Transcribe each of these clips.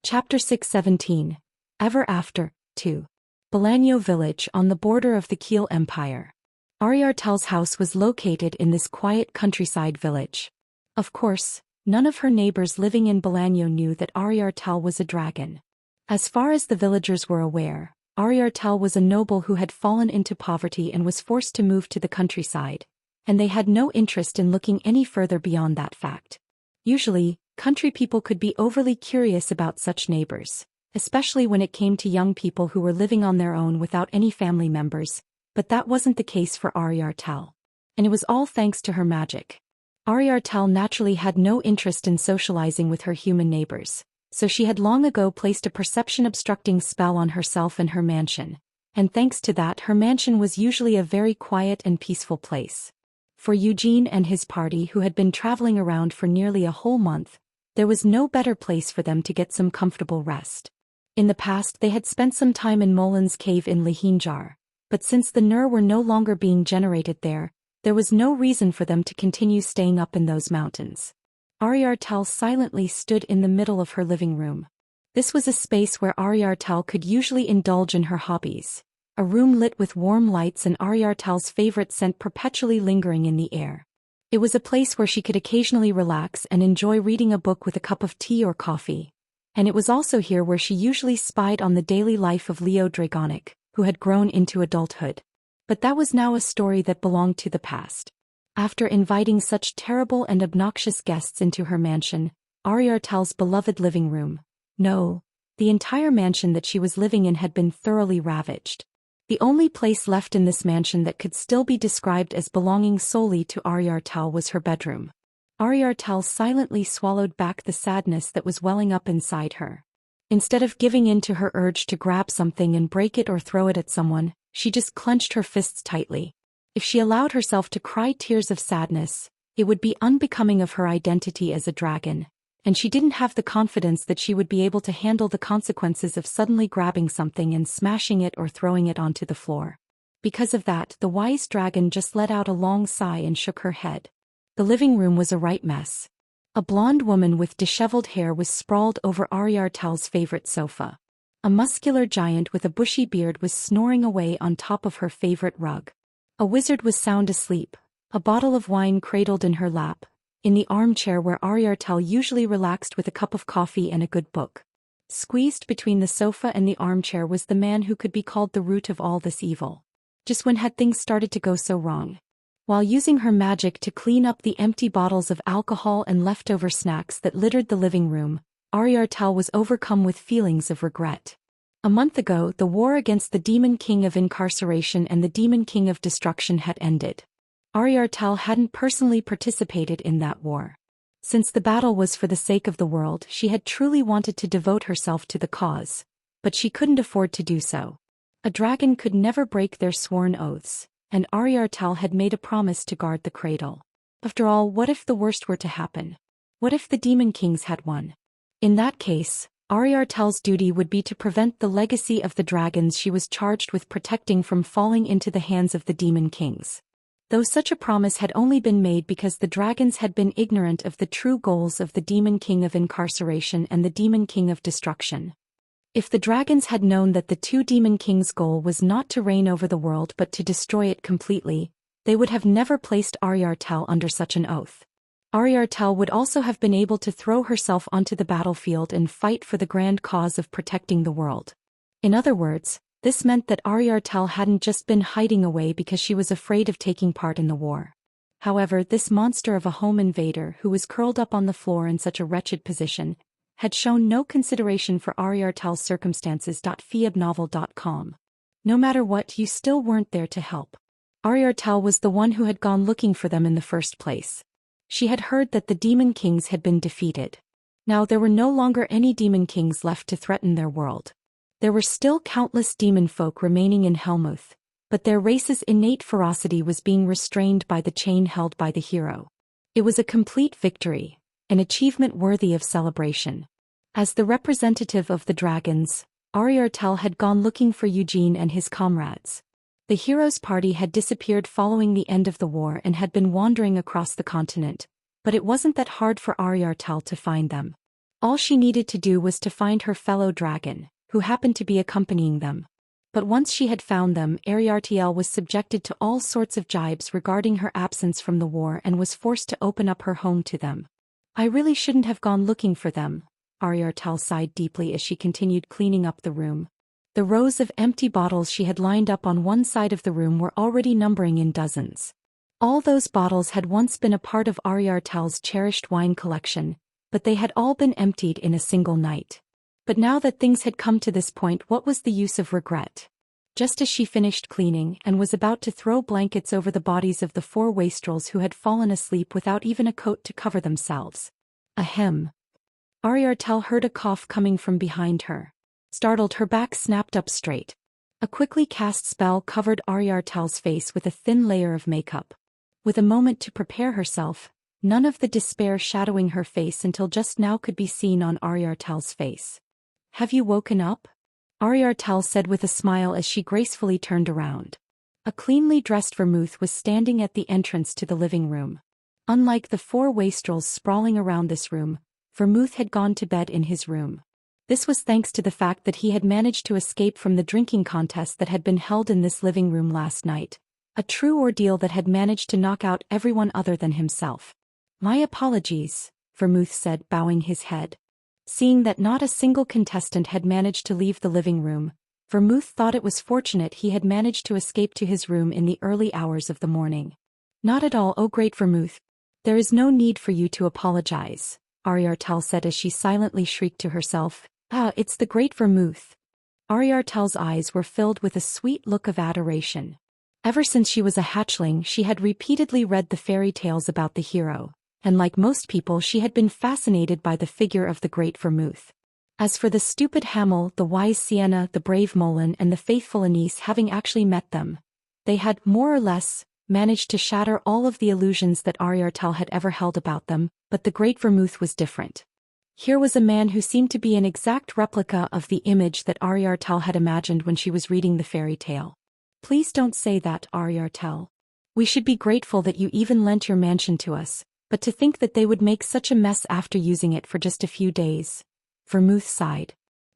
Chapter 617. Ever After, 2. Bolaño village on the border of the Kiel Empire. Ariartel's house was located in this quiet countryside village. Of course, none of her neighbors living in Bolaño knew that Ariartel was a dragon. As far as the villagers were aware, Ariartel was a noble who had fallen into poverty and was forced to move to the countryside, and they had no interest in looking any further beyond that fact. Usually, country people could be overly curious about such neighbors, especially when it came to young people who were living on their own without any family members, but that wasn't the case for Ariartel. And it was all thanks to her magic. Ariartel naturally had no interest in socializing with her human neighbors, so she had long ago placed a perception-obstructing spell on herself and her mansion, and thanks to that her mansion was usually a very quiet and peaceful place. For Eugene and his party who had been traveling around for nearly a whole month, there was no better place for them to get some comfortable rest. In the past they had spent some time in Molin's cave in Lihinjar, but since the Nur were no longer being generated there was no reason for them to continue staying up in those mountains. Ariartel silently stood in the middle of her living room. This was a space where Ariartel could usually indulge in her hobbies, a room lit with warm lights and Ariartel's favorite scent perpetually lingering in the air. It was a place where she could occasionally relax and enjoy reading a book with a cup of tea or coffee. And it was also here where she usually spied on the daily life of Leo Dragonic, who had grown into adulthood. But that was now a story that belonged to the past. After inviting such terrible and obnoxious guests into her mansion, Ariartel's beloved living room, no, the entire mansion that she was living in had been thoroughly ravaged. The only place left in this mansion that could still be described as belonging solely to Ariartel was her bedroom. Ariartel silently swallowed back the sadness that was welling up inside her. Instead of giving in to her urge to grab something and break it or throw it at someone, she just clenched her fists tightly. If she allowed herself to cry tears of sadness, it would be unbecoming of her identity as a dragon, and she didn't have the confidence that she would be able to handle the consequences of suddenly grabbing something and smashing it or throwing it onto the floor. Because of that, the wise dragon just let out a long sigh and shook her head. The living room was a right mess. A blonde woman with disheveled hair was sprawled over Ariartel's favorite sofa. A muscular giant with a bushy beard was snoring away on top of her favorite rug. A wizard was sound asleep, a bottle of wine cradled in her lap, in the armchair where Ariartel usually relaxed with a cup of coffee and a good book. Squeezed between the sofa and the armchair was the man who could be called the root of all this evil. Just when had things started to go so wrong? While using her magic to clean up the empty bottles of alcohol and leftover snacks that littered the living room, Ariartel was overcome with feelings of regret. A month ago, the war against the Demon King of Incarceration and the Demon King of Destruction had ended. Ariartel hadn't personally participated in that war. Since the battle was for the sake of the world, she had truly wanted to devote herself to the cause, but she couldn't afford to do so. A dragon could never break their sworn oaths, and Ariartel had made a promise to guard the cradle. After all, what if the worst were to happen? What if the Demon Kings had won? In that case, Ariartel's duty would be to prevent the legacy of the dragons she was charged with protecting from falling into the hands of the Demon Kings. Though such a promise had only been made because the dragons had been ignorant of the true goals of the Demon King of Incarceration and the Demon King of Destruction. If the dragons had known that the two Demon Kings' goal was not to reign over the world but to destroy it completely, they would have never placed Ariartel under such an oath. Ariartel would also have been able to throw herself onto the battlefield and fight for the grand cause of protecting the world. In other words, this meant that Ariartel hadn't just been hiding away because she was afraid of taking part in the war. However, this monster of a home invader who was curled up on the floor in such a wretched position had shown no consideration for Ariartel's circumstances. Fiabnovel.com. No matter what, you still weren't there to help. Ariartel was the one who had gone looking for them in the first place. She had heard that the Demon Kings had been defeated. Now there were no longer any Demon Kings left to threaten their world. There were still countless demon folk remaining in Helmuth, but their race's innate ferocity was being restrained by the chain held by the hero. It was a complete victory, an achievement worthy of celebration. As the representative of the dragons, Ariartel had gone looking for Eugene and his comrades. The hero's party had disappeared following the end of the war and had been wandering across the continent, but it wasn't that hard for Ariartel to find them. All she needed to do was to find her fellow dragon, who happened to be accompanying them. But once she had found them, Ariartiel was subjected to all sorts of jibes regarding her absence from the war and was forced to open up her home to them. I really shouldn't have gone looking for them, Ariartel sighed deeply as she continued cleaning up the room. The rows of empty bottles she had lined up on one side of the room were already numbering in dozens. All those bottles had once been a part of Ariartel's cherished wine collection, but they had all been emptied in a single night. But now that things had come to this point, what was the use of regret? Just as she finished cleaning and was about to throw blankets over the bodies of the 4 wastrels who had fallen asleep without even a coat to cover themselves. Ahem. Ariartel heard a cough coming from behind her. Startled, her back snapped up straight. A quickly cast spell covered Ariartel's face with a thin layer of makeup. With a moment to prepare herself, none of the despair shadowing her face until just now could be seen on Ariartel's face. Have you woken up? Ariartel said with a smile as she gracefully turned around. A cleanly dressed vermouth was standing at the entrance to the living room. Unlike the 4 wastrels sprawling around this room, Vermouth had gone to bed in his room. This was thanks to the fact that he had managed to escape from the drinking contest that had been held in this living room last night, a true ordeal that had managed to knock out everyone other than himself. My apologies, Vermouth said, bowing his head. Seeing that not a single contestant had managed to leave the living room, Vermouth thought it was fortunate he had managed to escape to his room in the early hours of the morning. Not at all, oh great Vermouth. There is no need for you to apologize, Ariartel said as she silently shrieked to herself. Ah, it's the great Vermouth. Ariartel's eyes were filled with a sweet look of adoration. Ever since she was a hatchling, she had repeatedly read the fairy tales about the hero, and like most people she had been fascinated by the figure of the great Vermouth. As for the stupid Hamel, the wise Sienna, the brave Molin and the faithful Anise, having actually met them, they had, more or less, managed to shatter all of the illusions that Ariartel had ever held about them, but the great Vermouth was different. Here was a man who seemed to be an exact replica of the image that Ariartel had imagined when she was reading the fairy tale. Please don't say that, Ariartel. We should be grateful that you even lent your mansion to us, but to think that they would make such a mess after using it for just a few days. Vermouth sighed.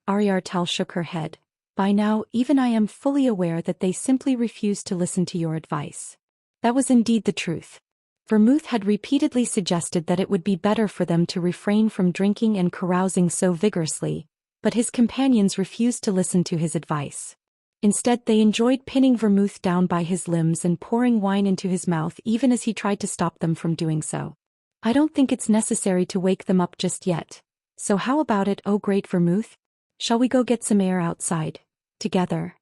Ariartel shook her head. By now, even I am fully aware that they simply refused to listen to your advice. That was indeed the truth. Vermouth had repeatedly suggested that it would be better for them to refrain from drinking and carousing so vigorously, but his companions refused to listen to his advice. Instead, they enjoyed pinning Vermouth down by his limbs and pouring wine into his mouth even as he tried to stop them from doing so. I don't think it's necessary to wake them up just yet. So how about it, oh great Vermouth? Shall we go get some air outside, together?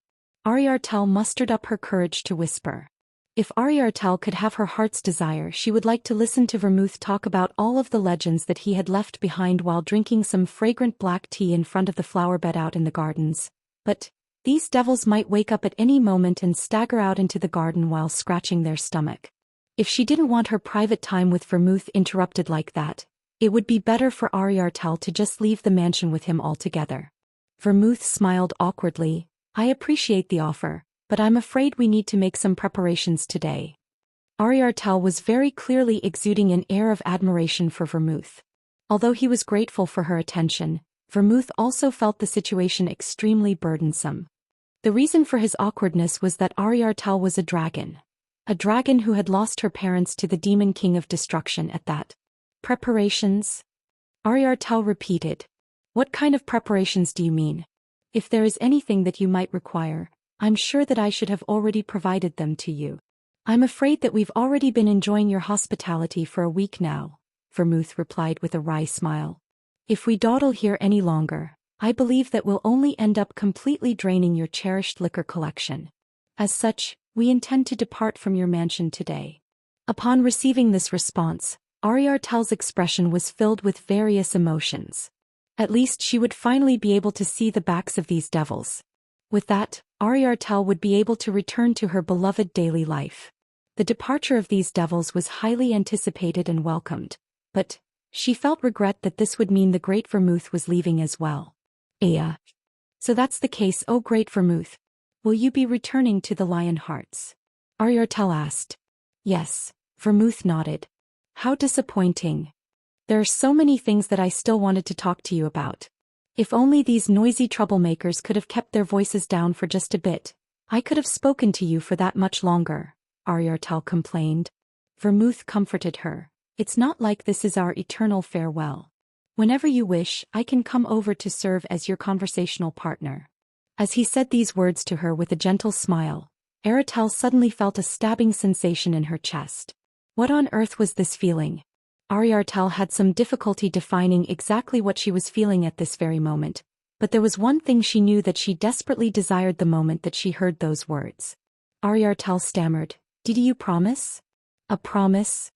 Ariartel mustered up her courage to whisper. If Ariartel could have her heart's desire, she would like to listen to Vermouth talk about all of the legends that he had left behind while drinking some fragrant black tea in front of the flower bed out in the gardens. But these devils might wake up at any moment and stagger out into the garden while scratching their stomach. If she didn't want her private time with Vermouth interrupted like that, it would be better for Ariartel to just leave the mansion with him altogether. Vermouth smiled awkwardly. I appreciate the offer, but I'm afraid we need to make some preparations today. Ariartel was very clearly exuding an air of admiration for Vermouth. Although he was grateful for her attention, Vermouth also felt the situation extremely burdensome. The reason for his awkwardness was that Ariartel was a dragon who had lost her parents to the Demon King of Destruction at that. Preparations? Ariartel repeated. What kind of preparations do you mean? If there is anything that you might require, I'm sure that I should have already provided them to you. I'm afraid that we've already been enjoying your hospitality for a week now, Vermouth replied with a wry smile. If we dawdle here any longer, I believe that we'll only end up completely draining your cherished liquor collection. As such, we intend to depart from your mansion today. Upon receiving this response, Ariartel's expression was filled with various emotions. At least she would finally be able to see the backs of these devils. With that, Ariartel would be able to return to her beloved daily life. The departure of these devils was highly anticipated and welcomed, but she felt regret that this would mean the great Vermouth was leaving as well. So that's the case, oh great Vermouth. Will you be returning to the Lion Hearts? Ariartel asked. Yes, Vermouth nodded. How disappointing. There are so many things that I still wanted to talk to you about. If only these noisy troublemakers could have kept their voices down for just a bit, I could have spoken to you for that much longer, Ariartel complained. Vermouth comforted her. It's not like this is our eternal farewell. Whenever you wish, I can come over to serve as your conversational partner. As he said these words to her with a gentle smile, Ariartel suddenly felt a stabbing sensation in her chest. What on earth was this feeling? Ariartel had some difficulty defining exactly what she was feeling at this very moment, but there was one thing she knew that she desperately desired the moment that she heard those words. Ariartel stammered, "Did you promise?" "A promise?"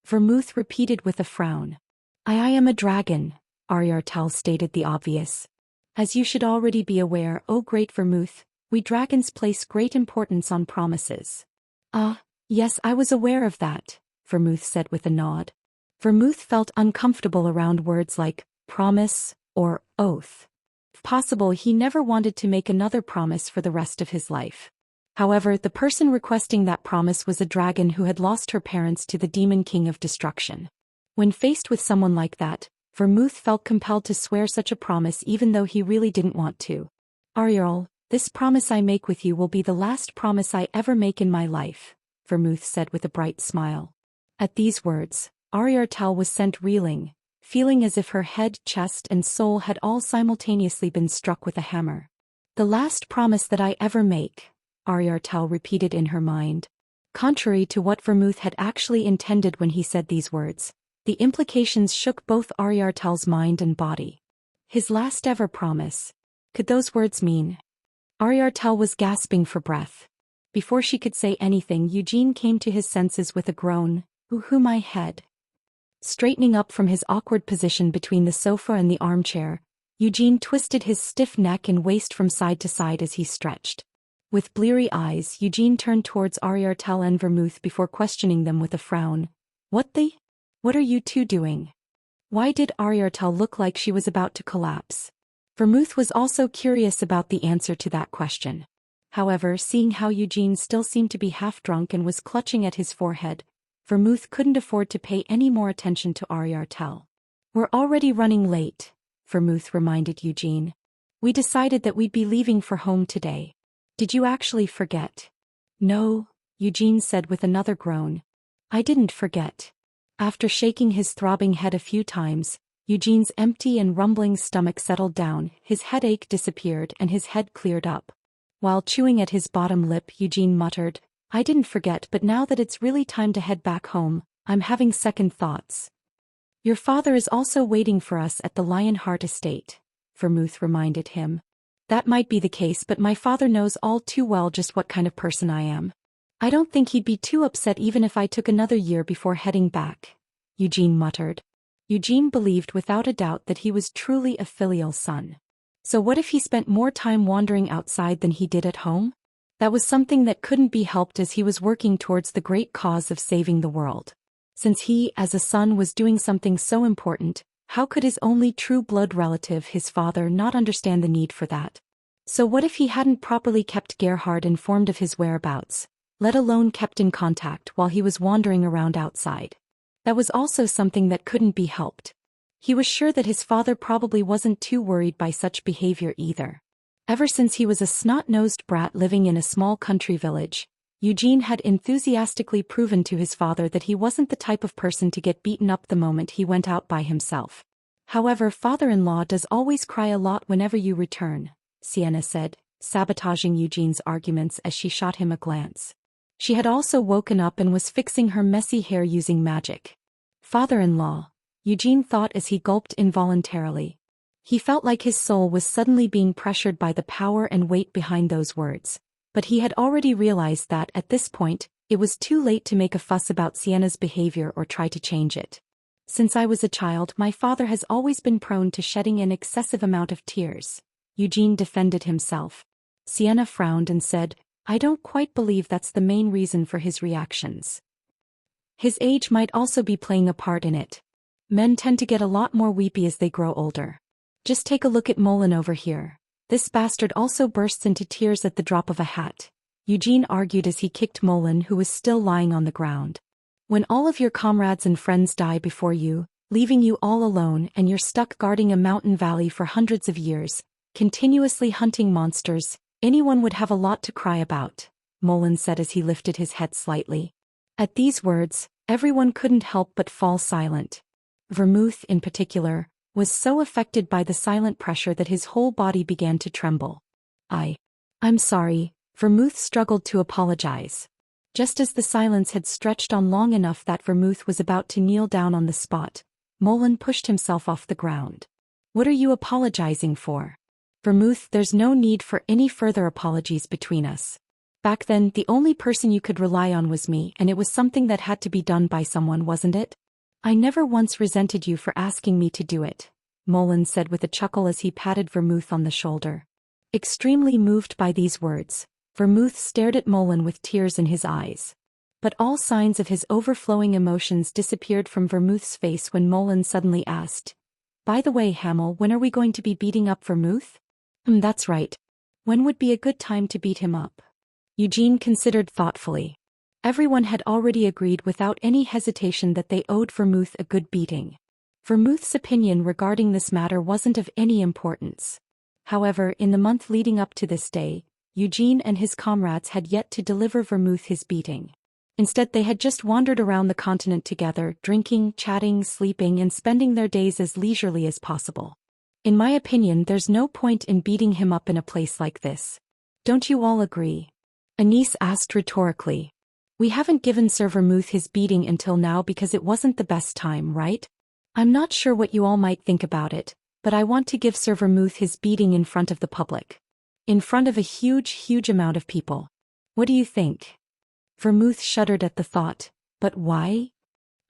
Vermouth repeated with a frown. I am a dragon," Ariartel stated the obvious. "As you should already be aware, O great Vermouth, we dragons place great importance on promises." "Ah, yes, I was aware of that," Vermouth said with a nod. Vermouth felt uncomfortable around words like promise or oath. If possible, he never wanted to make another promise for the rest of his life. However, the person requesting that promise was a dragon who had lost her parents to the Demon King of Destruction. When faced with someone like that, Vermouth felt compelled to swear such a promise even though he really didn't want to. "Ariel, this promise I make with you will be the last promise I ever make in my life," Vermouth said with a bright smile. At these words, Ariartel was sent reeling, feeling as if her head, chest and soul had all simultaneously been struck with a hammer. "The last promise that I ever make," Ariartel repeated in her mind. Contrary to what Vermouth had actually intended when he said these words, the implications shook both Ariartel's mind and body. His last ever promise. Could those words mean? Ariartel was gasping for breath. Before she could say anything, Eugene came to his senses with a groan. "Ooh, my head." Straightening up from his awkward position between the sofa and the armchair, Eugene twisted his stiff neck and waist from side to side as he stretched. With bleary eyes, Eugene turned towards Ariartel and Vermouth before questioning them with a frown. What are you two doing?" Why did Ariartel look like she was about to collapse? Vermouth was also curious about the answer to that question. However, seeing how Eugene still seemed to be half drunk and was clutching at his forehead, Vermouth couldn't afford to pay any more attention to Ariartel. "We're already running late," Vermouth reminded Eugene. "We decided that we'd be leaving for home today. Did you actually forget?" "No," Eugene said with another groan. "I didn't forget." After shaking his throbbing head a few times, Eugene's empty and rumbling stomach settled down, his headache disappeared and his head cleared up. While chewing at his bottom lip, Eugene muttered, "I didn't forget, but now that it's really time to head back home, I'm having second thoughts." "Your father is also waiting for us at the Lionheart estate," Vermouth reminded him. "That might be the case, but my father knows all too well just what kind of person I am. I don't think he'd be too upset even if I took another year before heading back," Eugene muttered. Eugene believed without a doubt that he was truly a filial son. So what if he spent more time wandering outside than he did at home? That was something that couldn't be helped as he was working towards the great cause of saving the world. Since he, as a son, was doing something so important, how could his only true blood relative, his father, not understand the need for that? So what if he hadn't properly kept Gerhard informed of his whereabouts, let alone kept in contact while he was wandering around outside? That was also something that couldn't be helped. He was sure that his father probably wasn't too worried by such behavior either. Ever since he was a snot-nosed brat living in a small country village, Eugene had enthusiastically proven to his father that he wasn't the type of person to get beaten up the moment he went out by himself. "However, father-in-law does always cry a lot whenever you return," Sienna said, sabotaging Eugene's arguments as she shot him a glance. She had also woken up and was fixing her messy hair using magic. "Father-in-law," Eugene thought as he gulped involuntarily. He felt like his soul was suddenly being pressured by the power and weight behind those words, but he had already realized that at this point, it was too late to make a fuss about Sienna's behavior or try to change it. "Since I was a child, my father has always been prone to shedding an excessive amount of tears," Eugene defended himself. Sienna frowned and said, "I don't quite believe that's the main reason for his reactions. His age might also be playing a part in it. Men tend to get a lot more weepy as they grow older. Just take a look at Molin over here. This bastard also bursts into tears at the drop of a hat," Eugene argued as he kicked Molin, who was still lying on the ground. "When all of your comrades and friends die before you, leaving you all alone, and you're stuck guarding a mountain valley for hundreds of years, continuously hunting monsters. Anyone would have a lot to cry about, Molan said as he lifted his head slightly. At these words, everyone couldn't help but fall silent. Vermouth, in particular, was so affected by the silent pressure that his whole body began to tremble. I'm sorry, Vermouth struggled to apologize. Just as the silence had stretched on long enough that Vermouth was about to kneel down on the spot, Molan pushed himself off the ground. What are you apologizing for? Vermouth, there's no need for any further apologies between us. Back then, the only person you could rely on was me, and it was something that had to be done by someone, wasn't it? I never once resented you for asking me to do it, Molan said with a chuckle as he patted Vermouth on the shoulder. Extremely moved by these words, Vermouth stared at Molan with tears in his eyes. But all signs of his overflowing emotions disappeared from Vermouth's face when Molan suddenly asked, "By the way, Hamel, when are we going to be beating up Vermouth?" That's right. When would be a good time to beat him up? Eugene considered thoughtfully. Everyone had already agreed without any hesitation that they owed Vermouth a good beating. Vermouth's opinion regarding this matter wasn't of any importance. However, in the month leading up to this day, Eugene and his comrades had yet to deliver Vermouth his beating. Instead, they had just wandered around the continent together, drinking, chatting, sleeping, and spending their days as leisurely as possible. In my opinion, there's no point in beating him up in a place like this. Don't you all agree? Anise asked rhetorically. We haven't given Sir Vermouth his beating until now because it wasn't the best time, right? I'm not sure what you all might think about it, but I want to give Sir Vermouth his beating in front of the public. In front of a huge amount of people. What do you think? Vermouth shuddered at the thought. But why?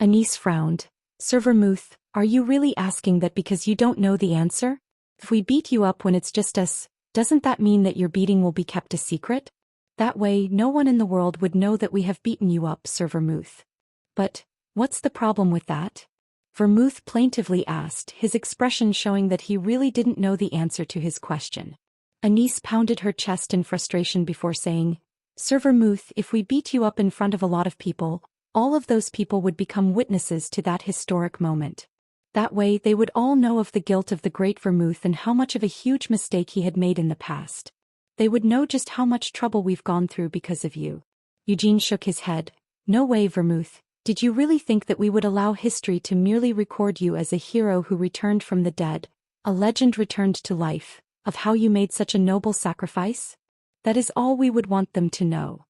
Anise frowned. Sir Vermouth, are you really asking that because you don't know the answer? If we beat you up when it's just us, doesn't that mean that your beating will be kept a secret? That way, no one in the world would know that we have beaten you up, Sir Vermouth. But what's the problem with that? Vermouth plaintively asked, his expression showing that he really didn't know the answer to his question. Anise pounded her chest in frustration before saying, Sir Vermouth, if we beat you up in front of a lot of people, all of those people would become witnesses to that historic moment. That way, they would all know of the guilt of the great Vermouth and how much of a huge mistake he had made in the past. They would know just how much trouble we've gone through because of you. Eugene shook his head. No way, Vermouth. Did you really think that we would allow history to merely record you as a hero who returned from the dead, a legend returned to life, of how you made such a noble sacrifice? That is all we would want them to know.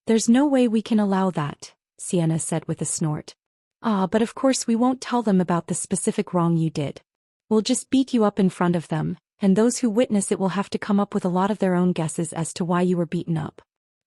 There's no way we can allow that, Sienna said with a snort. But of course we won't tell them about the specific wrong you did. We'll just beat you up in front of them, and those who witness it will have to come up with a lot of their own guesses as to why you were beaten up.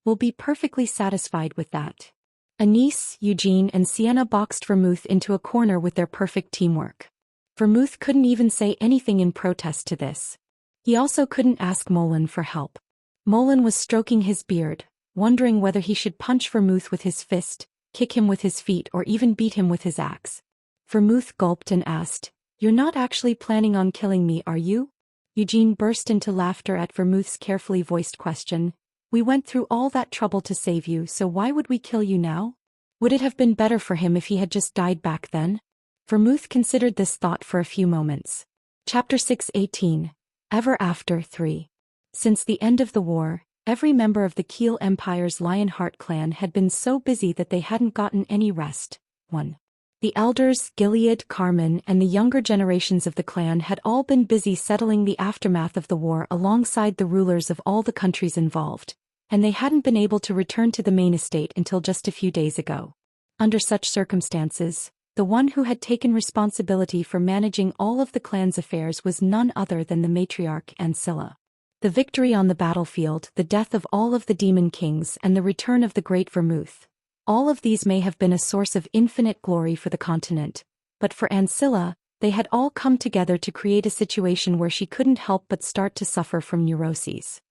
We'll be perfectly satisfied with that. Anise, Eugene, and Sienna boxed Vermouth into a corner with their perfect teamwork. Vermouth couldn't even say anything in protest to this. He also couldn't ask Molan for help. Molan was stroking his beard, wondering whether he should punch Vermouth with his fist, kick him with his feet, or even beat him with his axe. Vermouth gulped and asked, You're not actually planning on killing me, are you? Eugene burst into laughter at Vermouth's carefully voiced question. We went through all that trouble to save you, so why would we kill you now? Would it have been better for him if he had just died back then? Vermouth considered this thought for a few moments. Chapter 6:18. Ever After 3. Since the end of the war, every member of the Kiel Empire's Lionheart clan had been so busy that they hadn't gotten any rest. 1. The elders, Gilead, Carmen, and the younger generations of the clan had all been busy settling the aftermath of the war alongside the rulers of all the countries involved, and they hadn't been able to return to the main estate until just a few days ago. Under such circumstances, the one who had taken responsibility for managing all of the clan's affairs was none other than the matriarch Ancilla. The victory on the battlefield, the death of all of the demon kings, and the return of the great Vermouth. All of these may have been a source of infinite glory for the continent, but for Ancilla, they had all come together to create a situation where she couldn't help but start to suffer from neuroses.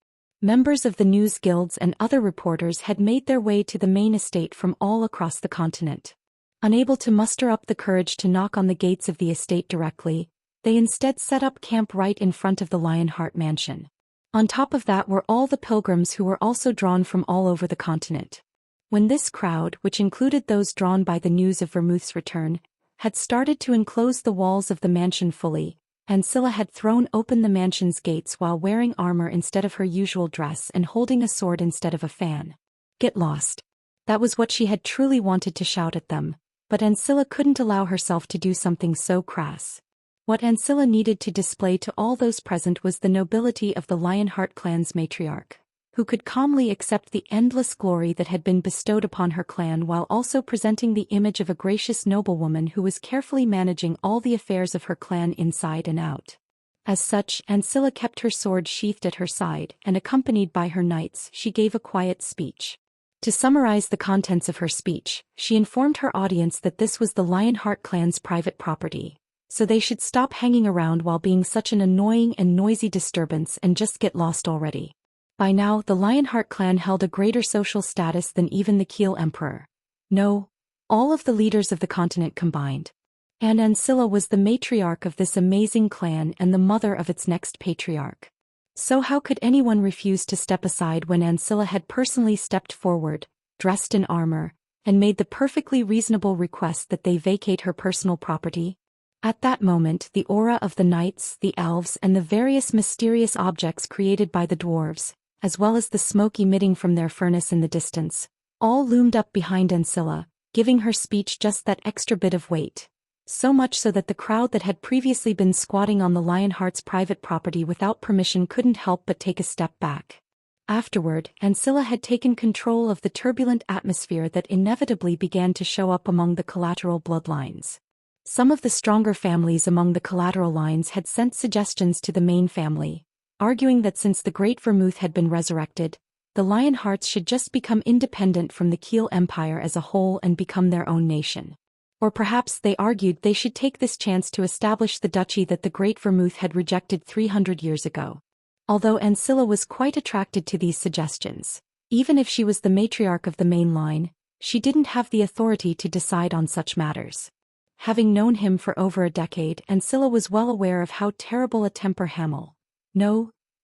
Members of the news guilds and other reporters had made their way to the main estate from all across the continent. Unable to muster up the courage to knock on the gates of the estate directly, they instead set up camp right in front of the Lionheart mansion. On top of that were all the pilgrims who were also drawn from all over the continent. When this crowd, which included those drawn by the news of Vermouth's return, had started to enclose the walls of the mansion fully. Ancilla had thrown open the mansion's gates while wearing armor instead of her usual dress and holding a sword instead of a fan. "Get lost." That was what she had truly wanted to shout at them, but Ancilla couldn't allow herself to do something so crass. What Ancilla needed to display to all those present was the nobility of the Lionheart clan's matriarch, who could calmly accept the endless glory that had been bestowed upon her clan while also presenting the image of a gracious noblewoman who was carefully managing all the affairs of her clan inside and out. As such, Ancilla kept her sword sheathed at her side, and accompanied by her knights, she gave a quiet speech. To summarize the contents of her speech, she informed her audience that this was the Lionheart clan's private property, so they should stop hanging around while being such an annoying and noisy disturbance and just get lost already. By now, the Lionheart clan held a greater social status than even the Keel Emperor. No, all of the leaders of the continent combined. And Ancilla was the matriarch of this amazing clan and the mother of its next patriarch. So how could anyone refuse to step aside when Ancilla had personally stepped forward, dressed in armor, and made the perfectly reasonable request that they vacate her personal property? At that moment, the aura of the knights, the elves, and the various mysterious objects created by the dwarves, as well as the smoke emitting from their furnace in the distance, all loomed up behind Ancilla, giving her speech just that extra bit of weight. So much so that the crowd that had previously been squatting on the Lionheart's private property without permission couldn't help but take a step back. Afterward, Ancilla had taken control of the turbulent atmosphere that inevitably began to show up among the collateral bloodlines. Some of the stronger families among the collateral lines had sent suggestions to the main family, arguing that since the Great Vermouth had been resurrected, the Lionhearts should just become independent from the Keel Empire as a whole and become their own nation. Or perhaps they argued they should take this chance to establish the duchy that the Great Vermouth had rejected 300 years ago. Although Ancilla was quite attracted to these suggestions, even if she was the matriarch of the main line, she didn't have the authority to decide on such matters. Having known him for over a decade, Ancilla was well aware of how terrible a temper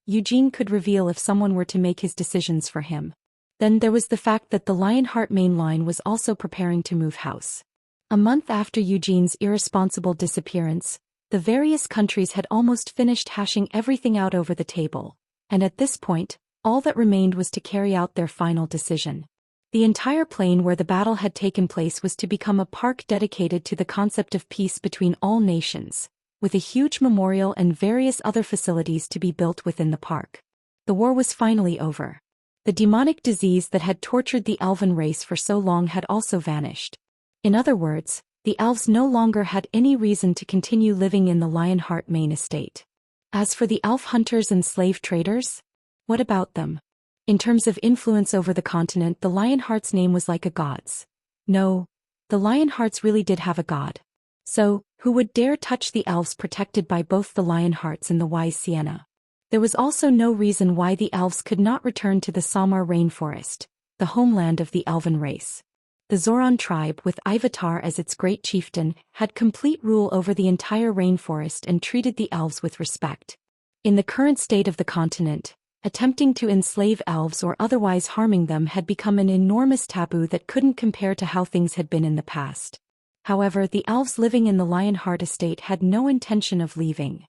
Eugene could reveal if someone were to make his decisions for him. Then there was the fact that the Lionheart main line was also preparing to move house. A month after Eugene's irresponsible disappearance, the various countries had almost finished hashing everything out over the table, and at this point, all that remained was to carry out their final decision. The entire plain where the battle had taken place was to become a park dedicated to the concept of peace between all nations, with a huge memorial and various other facilities to be built within the park. The war was finally over. The demonic disease that had tortured the elven race for so long had also vanished. In other words, the elves no longer had any reason to continue living in the Lionheart main estate. As for the elf hunters and slave traders, what about them? In terms of influence over the continent, the Lionheart's name was like a god's. No, the Lionhearts really did have a god. So, who would dare touch the elves protected by both the Lionhearts and the wise Sienna? There was also no reason why the elves could not return to the Samar rainforest, the homeland of the elven race. The Zoran tribe, with Ivatar as its great chieftain, had complete rule over the entire rainforest and treated the elves with respect. In the current state of the continent, attempting to enslave elves or otherwise harming them had become an enormous taboo that couldn't compare to how things had been in the past. However, the elves living in the Lionheart estate had no intention of leaving.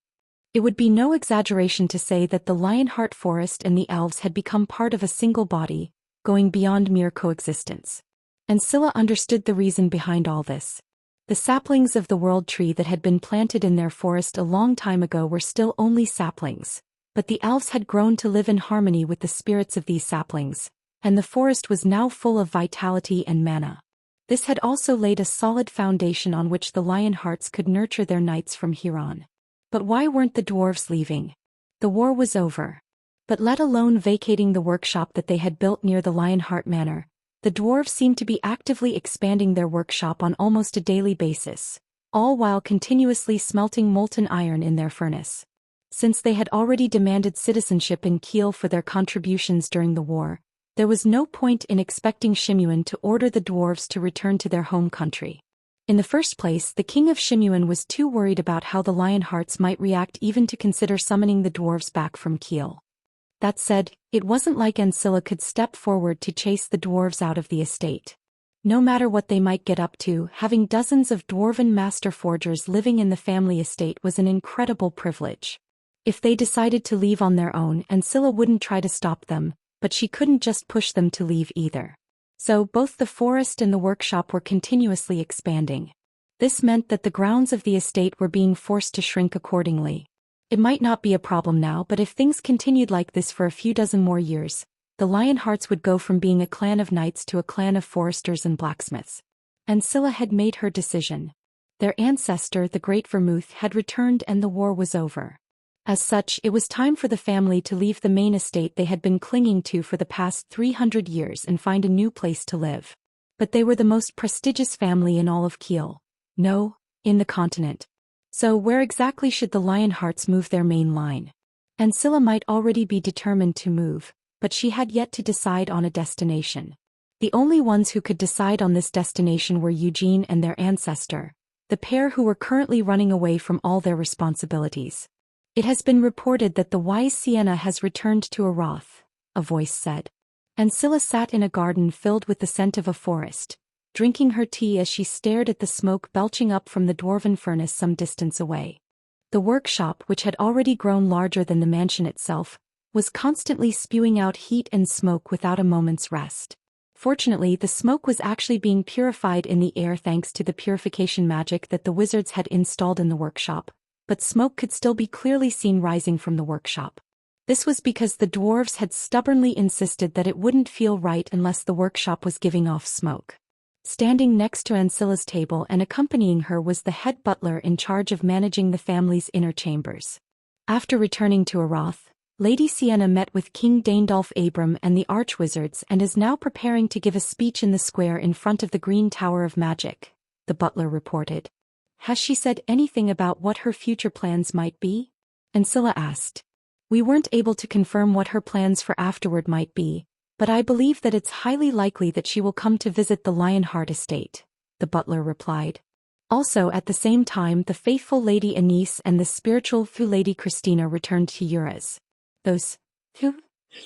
It would be no exaggeration to say that the Lionheart forest and the elves had become part of a single body, going beyond mere coexistence. Ancilla understood the reason behind all this. The saplings of the world tree that had been planted in their forest a long time ago were still only saplings, but the elves had grown to live in harmony with the spirits of these saplings, and the forest was now full of vitality and mana. This had also laid a solid foundation on which the Lionhearts could nurture their knights from here on. But why weren't the dwarves leaving? The war was over. But let alone vacating the workshop that they had built near the Lionheart Manor, the dwarves seemed to be actively expanding their workshop on almost a daily basis, all while continuously smelting molten iron in their furnace. Since they had already demanded citizenship in Kiel for their contributions during the war, there was no point in expecting Shimuan to order the dwarves to return to their home country. In the first place, the king of Shimuan was too worried about how the Lionhearts might react even to consider summoning the dwarves back from Kiel. That said, it wasn't like Ancilla could step forward to chase the dwarves out of the estate. No matter what they might get up to, having dozens of dwarven master forgers living in the family estate was an incredible privilege. If they decided to leave on their own, Ancilla wouldn't try to stop them, but she couldn't just push them to leave either. So both the forest and the workshop were continuously expanding. This meant that the grounds of the estate were being forced to shrink accordingly. It might not be a problem now, but if things continued like this for a few dozen more years, the Lionhearts would go from being a clan of knights to a clan of foresters and blacksmiths. Ancilla had made her decision. Their ancestor, the Great Vermouth, had returned and the war was over. As such, it was time for the family to leave the main estate they had been clinging to for the past 300 years and find a new place to live. But they were the most prestigious family in all of Kiel. No, in the continent. So where exactly should the Lionhearts move their main line? Ancilla might already be determined to move, but she had yet to decide on a destination. The only ones who could decide on this destination were Eugene and their ancestor, the pair who were currently running away from all their responsibilities. It has been reported that the wise Sienna has returned to Aroth, a voice said. Ancilla sat in a garden filled with the scent of a forest, drinking her tea as she stared at the smoke belching up from the dwarven furnace some distance away. The workshop, which had already grown larger than the mansion itself, was constantly spewing out heat and smoke without a moment's rest. Fortunately, the smoke was actually being purified in the air thanks to the purification magic that the wizards had installed in the workshop, but smoke could still be clearly seen rising from the workshop. This was because the dwarves had stubbornly insisted that it wouldn't feel right unless the workshop was giving off smoke. Standing next to Ancilla's table and accompanying her was the head butler in charge of managing the family's inner chambers. After returning to Aroth, Lady Sienna met with King Daendolf Abram and the Archwizards and is now preparing to give a speech in the square in front of the Green Tower of Magic, the butler reported. Has she said anything about what her future plans might be? Ancilla asked. We weren't able to confirm what her plans for afterward might be, but I believe that it's highly likely that she will come to visit the Lionheart estate, the butler replied. Also at the same time, the faithful Lady Anise and the spiritual Lady Christina returned to Uras. Those two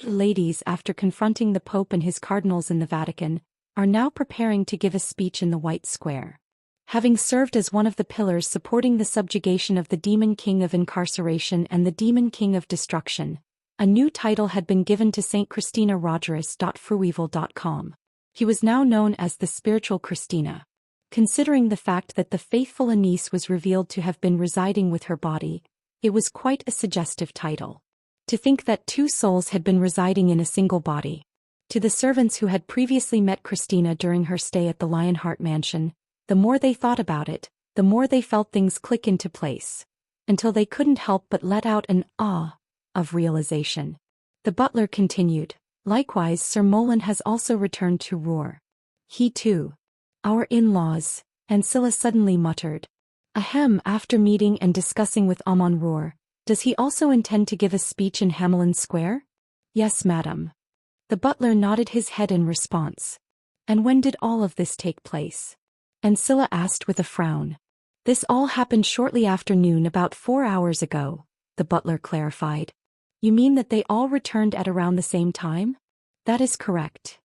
ladies, after confronting the Pope and his cardinals in the Vatican, are now preparing to give a speech in the White Square. Having served as one of the pillars supporting the subjugation of the Demon King of Incarceration and the Demon King of Destruction, a new title had been given to Saint Christina Rogerus.frueval.com. He was now known as the Spiritual Christina. Considering the fact that the faithful Anise was revealed to have been residing with her body, it was quite a suggestive title. To think that two souls had been residing in a single body. To the servants who had previously met Christina during her stay at the Lionheart Mansion, the more they thought about it, the more they felt things click into place, until they couldn't help but let out an ah of realization. The butler continued, likewise Sir Molan has also returned to Roer. He too. Our in-laws, Ancilla suddenly muttered. Ahem, after meeting and discussing with Amon Roer, does he also intend to give a speech in Hamelin Square? Yes, madam. The butler nodded his head in response. And when did all of this take place? Ancilla asked with a frown. This all happened shortly after noon, about 4 hours ago, the butler clarified. You mean that they all returned at around the same time? That is correct.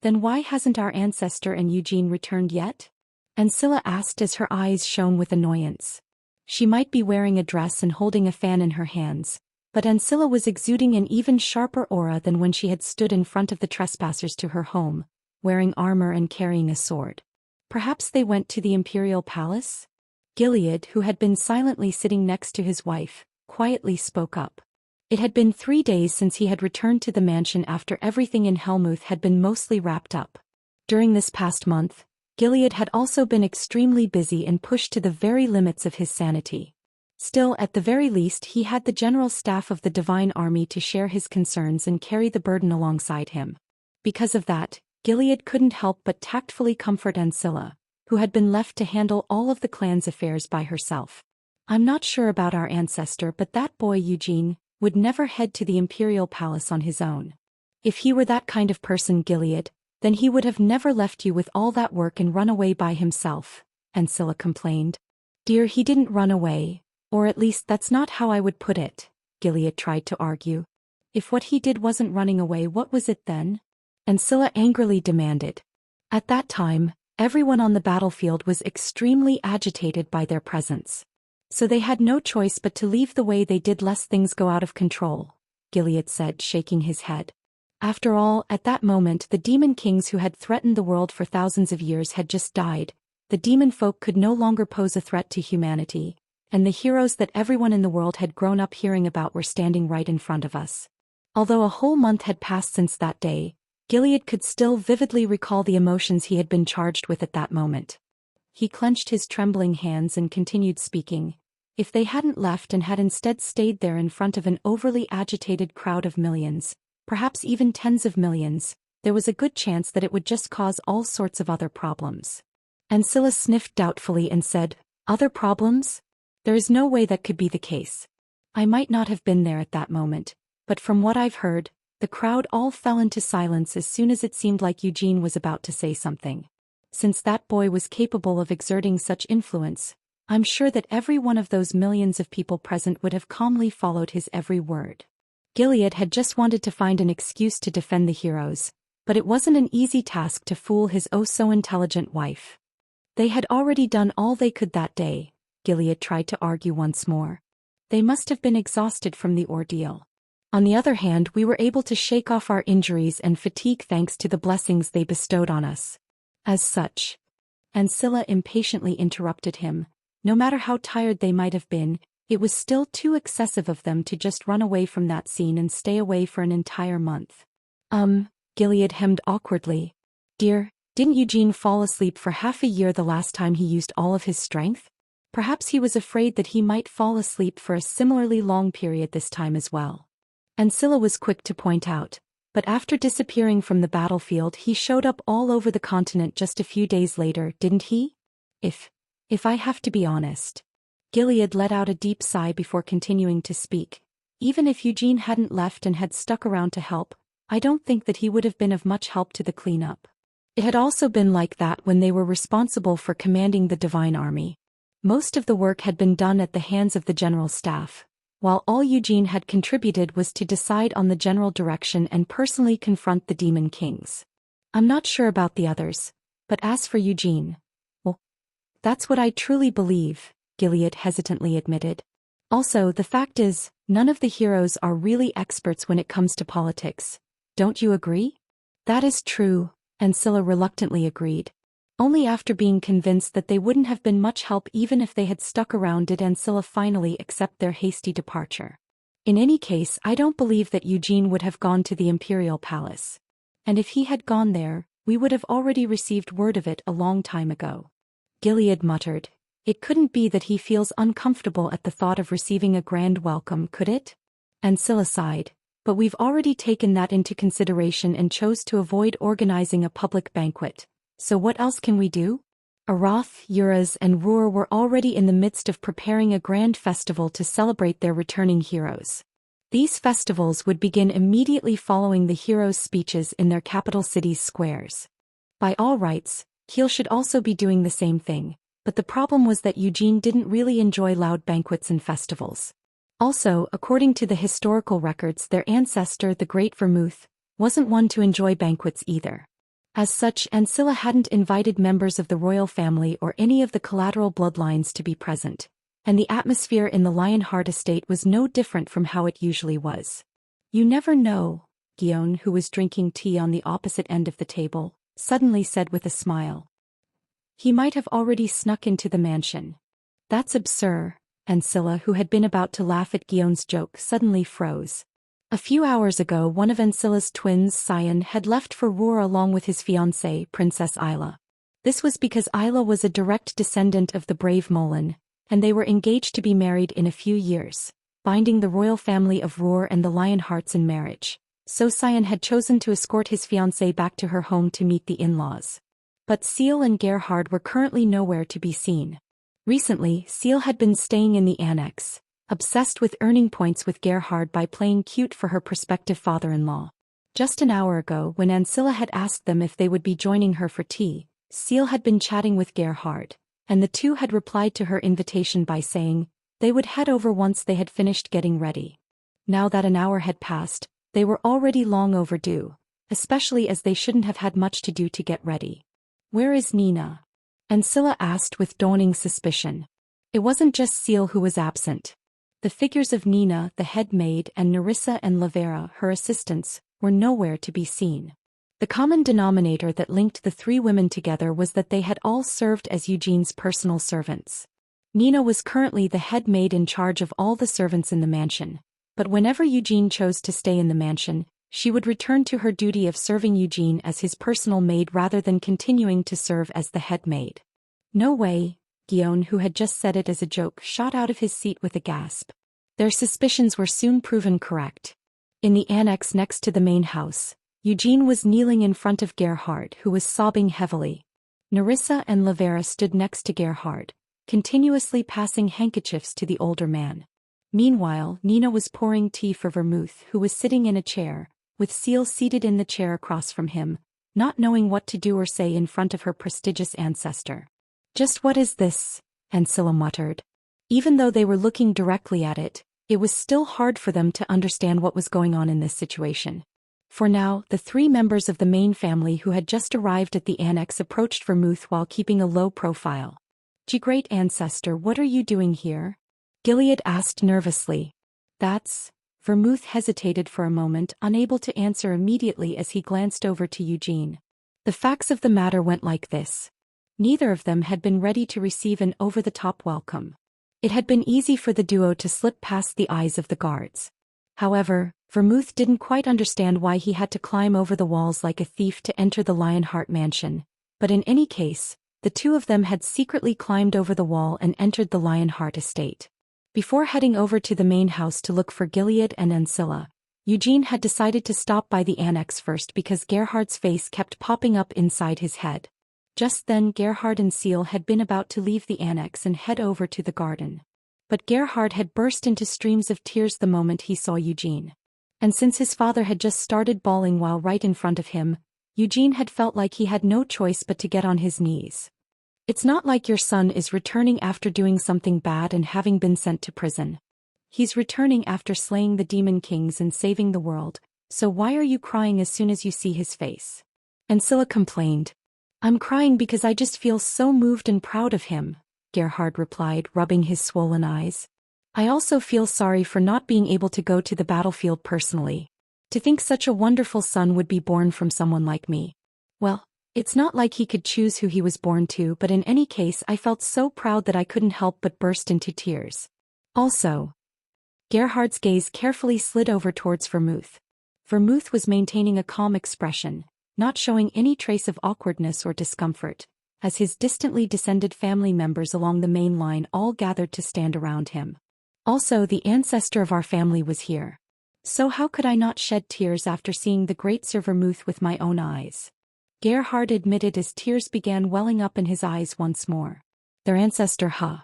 Then why hasn't our ancestor and Eugene returned yet? Ancilla asked as her eyes shone with annoyance. She might be wearing a dress and holding a fan in her hands, but Ancilla was exuding an even sharper aura than when she had stood in front of the trespassers to her home, wearing armor and carrying a sword. Perhaps they went to the Imperial Palace? Gilead, who had been silently sitting next to his wife, quietly spoke up. It had been 3 days since he had returned to the mansion after everything in Helmuth had been mostly wrapped up. During this past month, Gilead had also been extremely busy and pushed to the very limits of his sanity. Still, at the very least, he had the general staff of the Divine Army to share his concerns and carry the burden alongside him. Because of that, Gilead couldn't help but tactfully comfort Ancilla, who had been left to handle all of the clan's affairs by herself. I'm not sure about our ancestor, but that boy Eugene would never head to the Imperial Palace on his own. If he were that kind of person, Gilead, then he would have never left you with all that work and run away by himself, Ancilla complained. Dear, he didn't run away, or at least that's not how I would put it, Gilead tried to argue. If what he did wasn't running away, what was it then? Ancilla angrily demanded. At that time, Everyone on the battlefield was extremely agitated by their presence. So they had no choice but to leave the way they did lest things go out of control, Gilead said, shaking his head. After all, at that moment the demon kings who had threatened the world for thousands of years had just died, the demon folk could no longer pose a threat to humanity, and the heroes that everyone in the world had grown up hearing about were standing right in front of us. Although a whole month had passed since that day, Gilead could still vividly recall the emotions he had been charged with at that moment. He clenched his trembling hands and continued speaking. If they hadn't left and had instead stayed there in front of an overly agitated crowd of millions, perhaps even tens of millions, there was a good chance that it would just cause all sorts of other problems. Ancilla sniffed doubtfully and said, "Other problems? There is no way that could be the case. I might not have been there at that moment, but from what I've heard, the crowd all fell into silence as soon as it seemed like Eugene was about to say something. Since that boy was capable of exerting such influence, I'm sure that every one of those millions of people present would have calmly followed his every word." Gilead had just wanted to find an excuse to defend the heroes, but it wasn't an easy task to fool his oh-so-intelligent wife. They had already done all they could that day, Gilead tried to argue once more. They must have been exhausted from the ordeal. On the other hand, we were able to shake off our injuries and fatigue thanks to the blessings they bestowed on us. As such, Ancilla impatiently interrupted him, no matter how tired they might have been, it was still too excessive of them to just run away from that scene and stay away for an entire month. Gilead hemmed awkwardly. Dear, didn't Eugene fall asleep for half a year the last time he used all of his strength? Perhaps he was afraid that he might fall asleep for a similarly long period this time as well. Ancilla was quick to point out, but after disappearing from the battlefield he showed up all over the continent just a few days later, didn't he? If I have to be honest. Gilead let out a deep sigh before continuing to speak. Even if Eugene hadn't left and had stuck around to help, I don't think that he would have been of much help to the cleanup. It had also been like that when they were responsible for commanding the Divine Army. Most of the work had been done at the hands of the general staff, while all Eugene had contributed was to decide on the general direction and personally confront the demon kings. I'm not sure about the others, but as for Eugene, well, that's what I truly believe, Gilead hesitantly admitted. Also, the fact is, none of the heroes are really experts when it comes to politics. Don't you agree? That is true, Ancilla reluctantly agreed. Only after being convinced that they wouldn't have been much help even if they had stuck around did Ancilla finally accept their hasty departure. In any case, I don't believe that Eugene would have gone to the Imperial Palace. And if he had gone there, we would have already received word of it a long time ago. Gilead muttered. It couldn't be that he feels uncomfortable at the thought of receiving a grand welcome, could it? Ancilla sighed. But we've already taken that into consideration and chose to avoid organizing a public banquet. So what else can we do? Arath, Uraz, and Ruhr were already in the midst of preparing a grand festival to celebrate their returning heroes. These festivals would begin immediately following the heroes' speeches in their capital cities' squares. By all rights, Kiel should also be doing the same thing, but the problem was that Eugene didn't really enjoy loud banquets and festivals. Also, according to the historical records, their ancestor, the Great Vermouth, wasn't one to enjoy banquets either. As such, Ancilla hadn't invited members of the royal family or any of the collateral bloodlines to be present, and the atmosphere in the Lionheart estate was no different from how it usually was. You never know, Guillaume, who was drinking tea on the opposite end of the table, suddenly said with a smile. He might have already snuck into the mansion. That's absurd. Ancilla, who had been about to laugh at Guillaume's joke, suddenly froze. A few hours ago, one of Ancilla's twins, Sion, had left for Ruhr along with his fiancée, Princess Isla. This was because Isla was a direct descendant of the brave Molin, and they were engaged to be married in a few years, binding the royal family of Ruhr and the Lionhearts in marriage. So Sion had chosen to escort his fiancée back to her home to meet the in-laws. But Seal and Gerhard were currently nowhere to be seen. Recently, Seal had been staying in the annex, obsessed with earning points with Gerhard by playing cute for her prospective father-in-law. Just an hour ago, when Ancilla had asked them if they would be joining her for tea, Seal had been chatting with Gerhard, and the two had replied to her invitation by saying they would head over once they had finished getting ready. Now that an hour had passed, they were already long overdue, especially as they shouldn't have had much to do to get ready. Where is Nina? Ancilla asked with dawning suspicion. It wasn't just Seal who was absent. The figures of Nina, the head maid, and Nerissa and Lavera, her assistants, were nowhere to be seen. The common denominator that linked the three women together was that they had all served as Eugene's personal servants. Nina was currently the head maid in charge of all the servants in the mansion, but whenever Eugene chose to stay in the mansion, she would return to her duty of serving Eugene as his personal maid rather than continuing to serve as the head maid. No way, Guillaume, who had just said it as a joke, shot out of his seat with a gasp. Their suspicions were soon proven correct. In the annex next to the main house, Eugene was kneeling in front of Gerhard, who was sobbing heavily. Nerissa and Lavera stood next to Gerhard, continuously passing handkerchiefs to the older man. Meanwhile, Nina was pouring tea for Vermouth, who was sitting in a chair, with Seal seated in the chair across from him, not knowing what to do or say in front of her prestigious ancestor. Just what is this? Ancilla muttered. Even though they were looking directly at it, it was still hard for them to understand what was going on in this situation. For now, the three members of the main family who had just arrived at the annex approached Vermouth while keeping a low profile. Great ancestor, what are you doing here? Gilead asked nervously. That's... Vermouth hesitated for a moment, unable to answer immediately as he glanced over to Eugene. The facts of the matter went like this. Neither of them had been ready to receive an over-the-top welcome. It had been easy for the duo to slip past the eyes of the guards. However, Vermouth didn't quite understand why he had to climb over the walls like a thief to enter the Lionheart mansion, but in any case, the two of them had secretly climbed over the wall and entered the Lionheart estate. Before heading over to the main house to look for Gilead and Ancilla, Eugene had decided to stop by the annex first because Gerhard's face kept popping up inside his head. Just then Gerhard and Seal had been about to leave the annex and head over to the garden. But Gerhard had burst into streams of tears the moment he saw Eugene. And since his father had just started bawling while right in front of him, Eugene had felt like he had no choice but to get on his knees. It's not like your son is returning after doing something bad and having been sent to prison. He's returning after slaying the demon kings and saving the world, so why are you crying as soon as you see his face? Ancilla complained. I'm crying because I just feel so moved and proud of him, Gerhard replied, rubbing his swollen eyes. I also feel sorry for not being able to go to the battlefield personally. To think such a wonderful son would be born from someone like me. Well, it's not like he could choose who he was born to, but in any case I felt so proud that I couldn't help but burst into tears. Also, Gerhard's gaze carefully slid over towards Vermouth. Vermouth was maintaining a calm expression, not showing any trace of awkwardness or discomfort, as his distantly descended family members along the main line all gathered to stand around him. Also, the ancestor of our family was here. So how could I not shed tears after seeing the great Sir Vermouth with my own eyes? Gerhard admitted as tears began welling up in his eyes once more. Their ancestor, huh?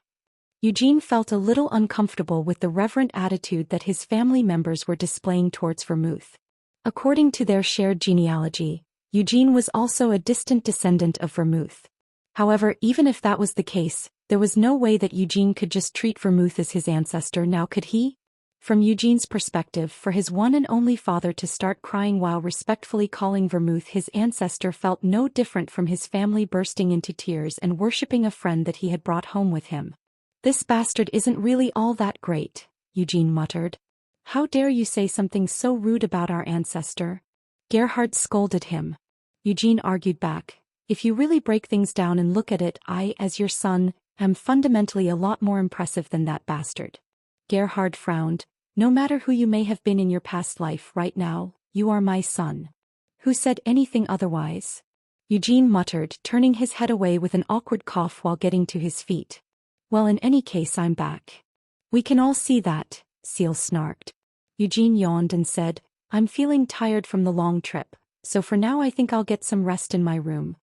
Eugene felt a little uncomfortable with the reverent attitude that his family members were displaying towards Vermouth. According to their shared genealogy, Eugene was also a distant descendant of Vermouth. However, even if that was the case, there was no way that Eugene could just treat Vermouth as his ancestor now, could he? From Eugene's perspective, for his one and only father to start crying while respectfully calling Vermouth his ancestor felt no different from his family bursting into tears and worshipping a friend that he had brought home with him. This bastard isn't really all that great, Eugene muttered. How dare you say something so rude about our ancestor? Gerhard scolded him. Eugene argued back. If you really break things down and look at it, I, as your son, am fundamentally a lot more impressive than that bastard. Gerhard frowned. No matter who you may have been in your past life, right now, you are my son. Who said anything otherwise? Eugene muttered, turning his head away with an awkward cough while getting to his feet. Well, in any case, I'm back. We can all see that, Seal snarked. Eugene yawned and said, I'm feeling tired from the long trip, so for now I think I'll get some rest in my room.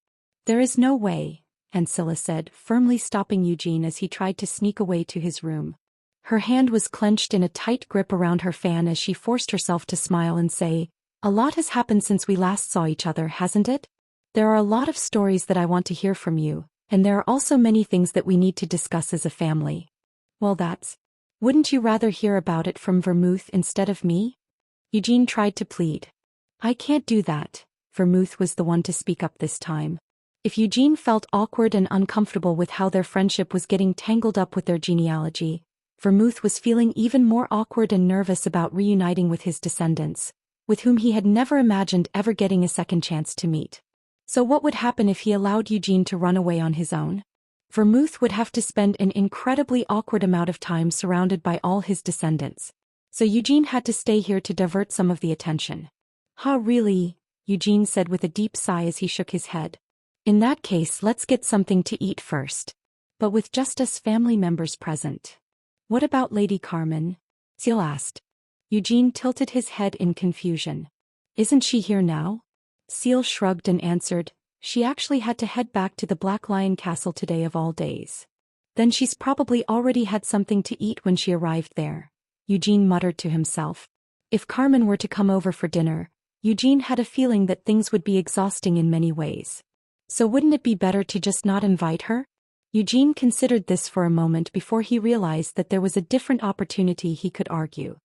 There is no way, Ancilla said, firmly stopping Eugene as he tried to sneak away to his room. Her hand was clenched in a tight grip around her fan as she forced herself to smile and say, A lot has happened since we last saw each other, hasn't it? There are a lot of stories that I want to hear from you, and there are also many things that we need to discuss as a family. Well, wouldn't you rather hear about it from Vermouth instead of me? Eugene tried to plead. I can't do that. Vermouth was the one to speak up this time. If Eugene felt awkward and uncomfortable with how their friendship was getting tangled up with their genealogy, Vermouth was feeling even more awkward and nervous about reuniting with his descendants, with whom he had never imagined ever getting a second chance to meet. So what would happen if he allowed Eugene to run away on his own? Vermouth would have to spend an incredibly awkward amount of time surrounded by all his descendants. So Eugene had to stay here to divert some of the attention. "Huh, really?" Eugene said with a deep sigh as he shook his head. "In that case, let's get something to eat first. But with just us family members present." "What about Lady Carmen?" Seal asked. Eugene tilted his head in confusion. "Isn't she here now?" Seal shrugged and answered, "She actually had to head back to the Black Lion Castle today of all days." "Then she's probably already had something to eat when she arrived there," Eugene muttered to himself. If Carmen were to come over for dinner, Eugene had a feeling that things would be exhausting in many ways. So wouldn't it be better to just not invite her? Eugene considered this for a moment before he realized that there was a different opportunity he could argue.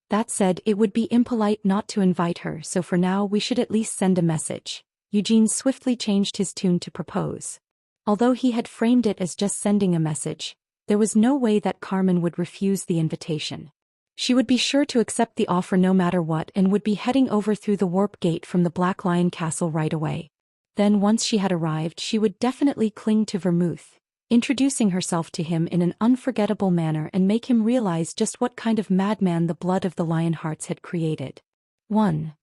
That said, it would be impolite not to invite her, so for now we should at least send a message. Eugene swiftly changed his tune to propose. Although he had framed it as just sending a message, there was no way that Carmen would refuse the invitation. She would be sure to accept the offer no matter what and would be heading over through the warp gate from the Black Lion Castle right away. Then once she had arrived, she would definitely cling to Vermouth, introducing herself to him in an unforgettable manner and make him realize just what kind of madman the blood of the Lionhearts had created. 1.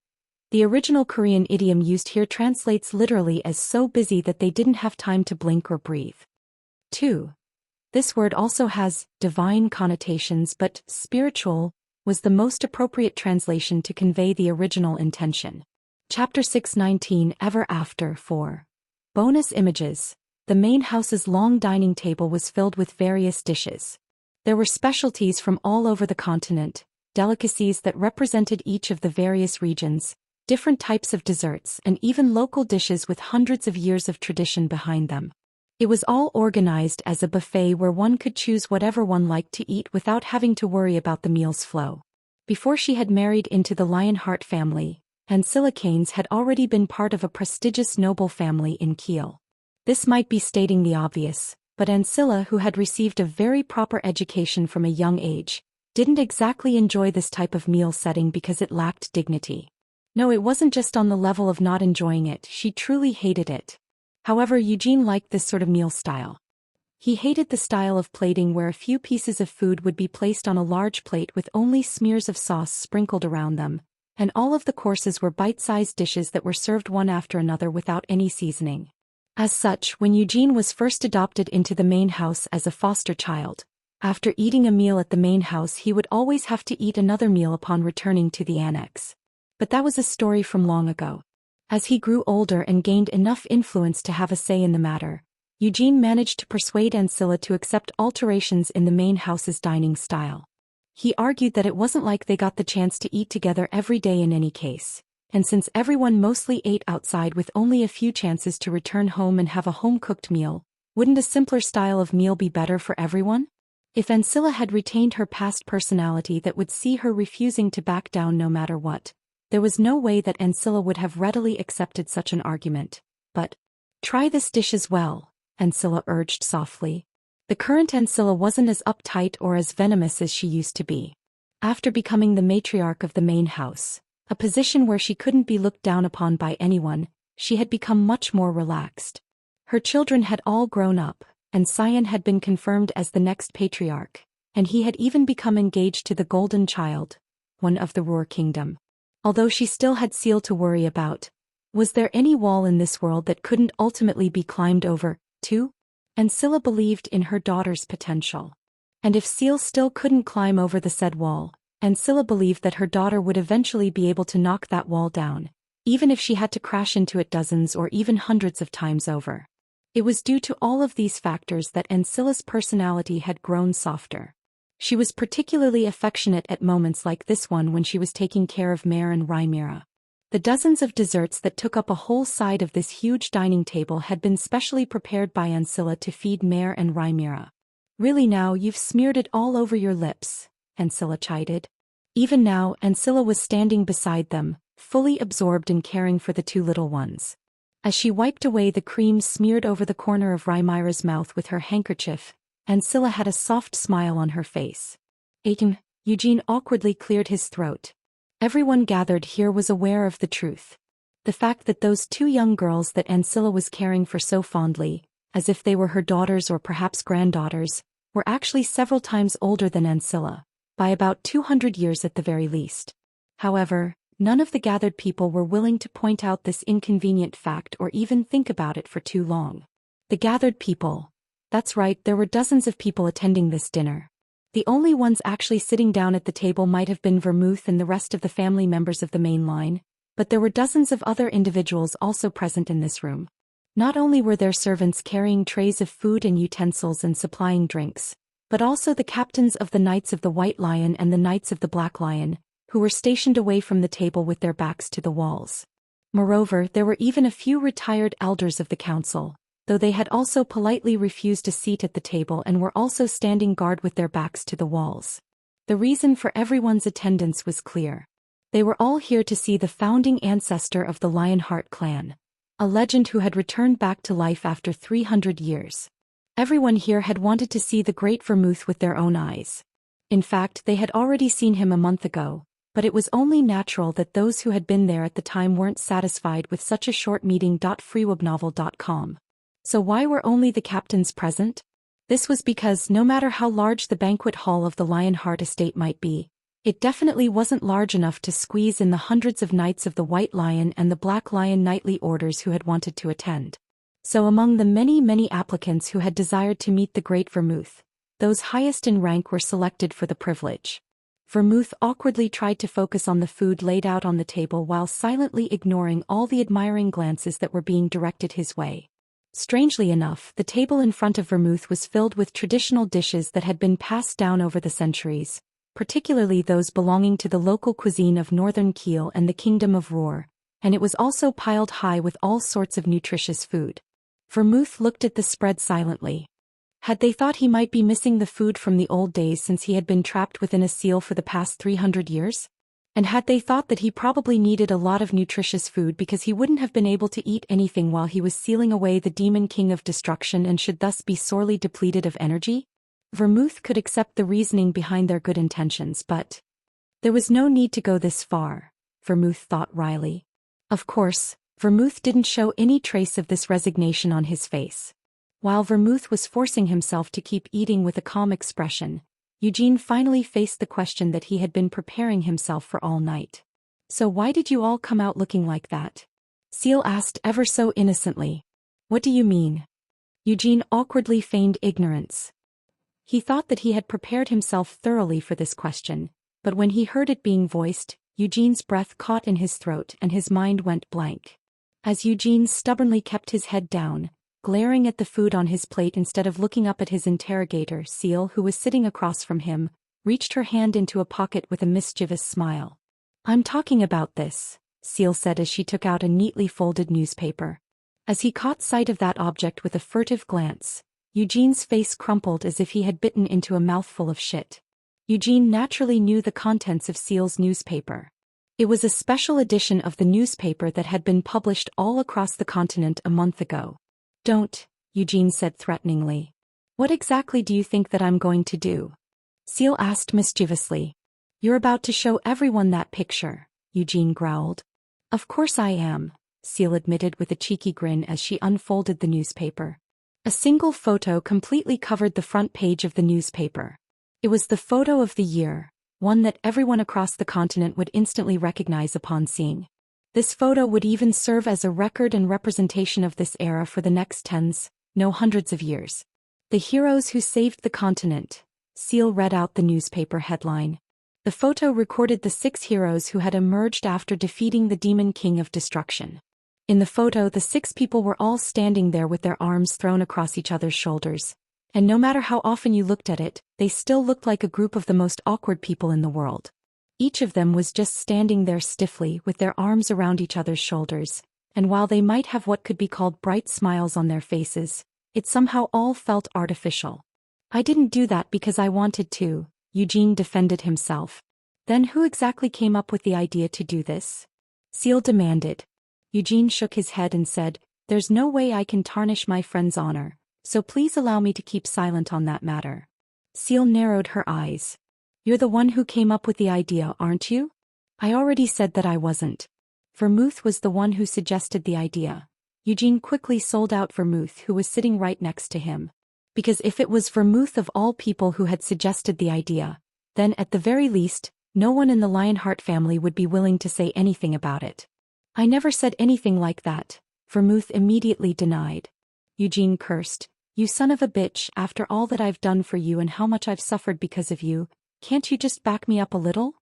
The original Korean idiom used here translates literally as so busy that they didn't have time to blink or breathe. 2. This word also has divine connotations, but spiritual was the most appropriate translation to convey the original intention. Chapter 619 Ever After 4. Bonus images. The main house's long dining table was filled with various dishes. There were specialties from all over the continent, delicacies that represented each of the various regions, different types of desserts, and even local dishes with hundreds of years of tradition behind them. It was all organized as a buffet where one could choose whatever one liked to eat without having to worry about the meal's flow. Before she had married into the Lionheart family, Ancilla Keynes had already been part of a prestigious noble family in Kiel. This might be stating the obvious, but Ancilla, who had received a very proper education from a young age, didn't exactly enjoy this type of meal setting because it lacked dignity. No, it wasn't just on the level of not enjoying it, she truly hated it. However, Eugene liked this sort of meal style. He hated the style of plating where a few pieces of food would be placed on a large plate with only smears of sauce sprinkled around them, and all of the courses were bite-sized dishes that were served one after another without any seasoning. As such, when Eugene was first adopted into the main house as a foster child, after eating a meal at the main house he would always have to eat another meal upon returning to the annex. But that was a story from long ago. As he grew older and gained enough influence to have a say in the matter, Eugene managed to persuade Ancilla to accept alterations in the main house's dining style. He argued that it wasn't like they got the chance to eat together every day in any case, and since everyone mostly ate outside with only a few chances to return home and have a home-cooked meal, wouldn't a simpler style of meal be better for everyone? If Ancilla had retained her past personality that would see her refusing to back down no matter what, there was no way that Ancilla would have readily accepted such an argument. But, "Try this dish as well," Ancilla urged softly. The current Ancilla wasn't as uptight or as venomous as she used to be. After becoming the matriarch of the main house, a position where she couldn't be looked down upon by anyone, she had become much more relaxed. Her children had all grown up, and Sion had been confirmed as the next patriarch, and he had even become engaged to the Golden Child, one of the Ruhr Kingdom. Although she still had Seal to worry about, was there any wall in this world that couldn't ultimately be climbed over, too? Ancilla believed in her daughter's potential. And if Seal still couldn't climb over the said wall, Ancilla believed that her daughter would eventually be able to knock that wall down, even if she had to crash into it dozens or even hundreds of times over. It was due to all of these factors that Ancilla's personality had grown softer. She was particularly affectionate at moments like this one when she was taking care of Mare and Rhaenyra. The dozens of desserts that took up a whole side of this huge dining table had been specially prepared by Ancilla to feed Mare and Rhaenyra. "Really now you've smeared it all over your lips," Ancilla chided. Even now, Ancilla was standing beside them, fully absorbed in caring for the two little ones. As she wiped away the cream smeared over the corner of Rhaimyra's mouth with her handkerchief, Ancilla had a soft smile on her face. Eugene awkwardly cleared his throat. Everyone gathered here was aware of the truth. The fact that those two young girls that Ancilla was caring for so fondly, as if they were her daughters or perhaps granddaughters, were actually several times older than Ancilla, by about 200 years at the very least. However, none of the gathered people were willing to point out this inconvenient fact or even think about it for too long. The gathered people. That's right, there were dozens of people attending this dinner. The only ones actually sitting down at the table might have been Vermouth and the rest of the family members of the main line, but there were dozens of other individuals also present in this room. Not only were there servants carrying trays of food and utensils and supplying drinks, but also the captains of the Knights of the White Lion and the Knights of the Black Lion, who were stationed away from the table with their backs to the walls. Moreover, there were even a few retired elders of the council, though they had also politely refused a seat at the table and were also standing guard with their backs to the walls. The reason for everyone's attendance was clear. They were all here to see the founding ancestor of the Lionheart clan, a legend who had returned back to life after 300 years. Everyone here had wanted to see the great Vermouth with their own eyes. In fact, they had already seen him a month ago, but it was only natural that those who had been there at the time weren't satisfied with such a short meeting. Freewebnovel.com. So why were only the captains present? This was because no matter how large the banquet hall of the Lionheart estate might be, it definitely wasn't large enough to squeeze in the hundreds of Knights of the White Lion and the Black Lion knightly orders who had wanted to attend. So among the many applicants who had desired to meet the great Vermouth, those highest in rank were selected for the privilege. Vermouth awkwardly tried to focus on the food laid out on the table while silently ignoring all the admiring glances that were being directed his way. Strangely enough, the table in front of Vermouth was filled with traditional dishes that had been passed down over the centuries, particularly those belonging to the local cuisine of Northern Kiel and the Kingdom of Roer, and it was also piled high with all sorts of nutritious food. Vermouth looked at the spread silently. Had they thought he might be missing the food from the old days since he had been trapped within a seal for the past 300 years? And had they thought that he probably needed a lot of nutritious food because he wouldn't have been able to eat anything while he was sealing away the Demon King of Destruction and should thus be sorely depleted of energy? Vermouth could accept the reasoning behind their good intentions, but there was no need to go this far, Vermouth thought wryly. Of course, Vermouth didn't show any trace of this resignation on his face. While Vermouth was forcing himself to keep eating with a calm expression, Eugene finally faced the question that he had been preparing himself for all night. "So why did you all come out looking like that?" Seal asked ever so innocently. "What do you mean?" Eugene awkwardly feigned ignorance. He thought that he had prepared himself thoroughly for this question, but when he heard it being voiced, Eugene's breath caught in his throat and his mind went blank. As Eugene stubbornly kept his head down, glaring at the food on his plate instead of looking up at his interrogator, Seal, who was sitting across from him, reached her hand into a pocket with a mischievous smile. "I'm talking about this," Seal said as she took out a neatly folded newspaper. As he caught sight of that object with a furtive glance, Eugene's face crumpled as if he had bitten into a mouthful of shit. Eugene naturally knew the contents of Seal's newspaper. It was a special edition of the newspaper that had been published all across the continent a month ago. "Don't," Eugene said threateningly. "What exactly do you think that I'm going to do?" Seal asked mischievously. "You're about to show everyone that picture," Eugene growled. "Of course I am," Seal admitted with a cheeky grin as she unfolded the newspaper. A single photo completely covered the front page of the newspaper. It was the photo of the year, one that everyone across the continent would instantly recognize upon seeing. This photo would even serve as a record and representation of this era for the next tens, no hundreds of years. "The heroes who saved the continent," Seal read out the newspaper headline. The photo recorded the 6 heroes who had emerged after defeating the Demon King of Destruction. In the photo, the 6 people were all standing there with their arms thrown across each other's shoulders, and no matter how often you looked at it, they still looked like a group of the most awkward people in the world. Each of them was just standing there stiffly with their arms around each other's shoulders, and while they might have what could be called bright smiles on their faces, it somehow all felt artificial. "I didn't do that because I wanted to," Eugene defended himself. "Then who exactly came up with the idea to do this?" Seal demanded. Eugene shook his head and said, there's no way I can tarnish my friend's honor, so please allow me to keep silent on that matter. Seal narrowed her eyes. You're the one who came up with the idea, aren't you? I already said that I wasn't. Vermouth was the one who suggested the idea. Eugene quickly sold out Vermouth, who was sitting right next to him. Because if it was Vermouth of all people who had suggested the idea, then at the very least, no one in the Lionheart family would be willing to say anything about it. I never said anything like that, Vermouth immediately denied. Eugene cursed. You son of a bitch, after all that I've done for you and how much I've suffered because of you, can't you just back me up a little?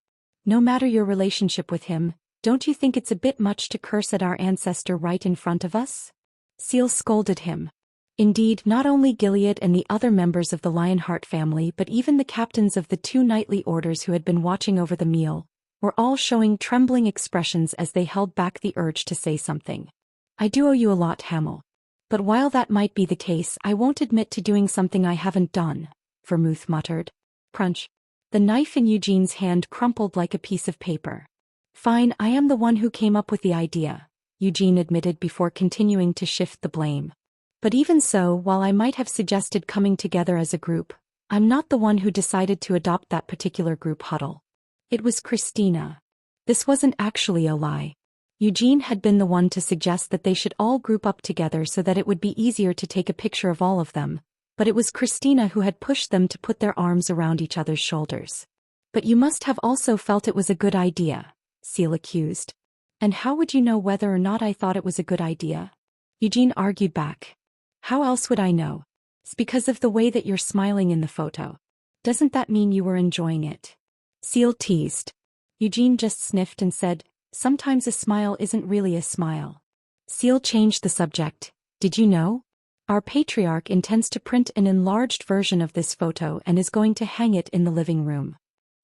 No matter your relationship with him, don't you think it's a bit much to curse at our ancestor right in front of us? Seal scolded him. Indeed, not only Gilead and the other members of the Lionheart family but even the captains of the 2 knightly orders who had been watching over the meal, were all showing trembling expressions as they held back the urge to say something. I do owe you a lot, Hamel. But while that might be the case, I won't admit to doing something I haven't done, Vermouth muttered. Crunch. The knife in Eugene's hand crumpled like a piece of paper. Fine, I am the one who came up with the idea, Eugene admitted before continuing to shift the blame. But even so, while I might have suggested coming together as a group, I'm not the one who decided to adopt that particular group huddle. It was Christina. This wasn't actually a lie. Eugene had been the one to suggest that they should all group up together so that it would be easier to take a picture of all of them, but it was Christina who had pushed them to put their arms around each other's shoulders. But you must have also felt it was a good idea, Seal accused. And how would you know whether or not I thought it was a good idea? Eugene argued back. How else would I know? It's because of the way that you're smiling in the photo. Doesn't that mean you were enjoying it? Seal teased. Eugene just sniffed and said, sometimes a smile isn't really a smile. Seal changed the subject. Did you know? Our patriarch intends to print an enlarged version of this photo and is going to hang it in the living room.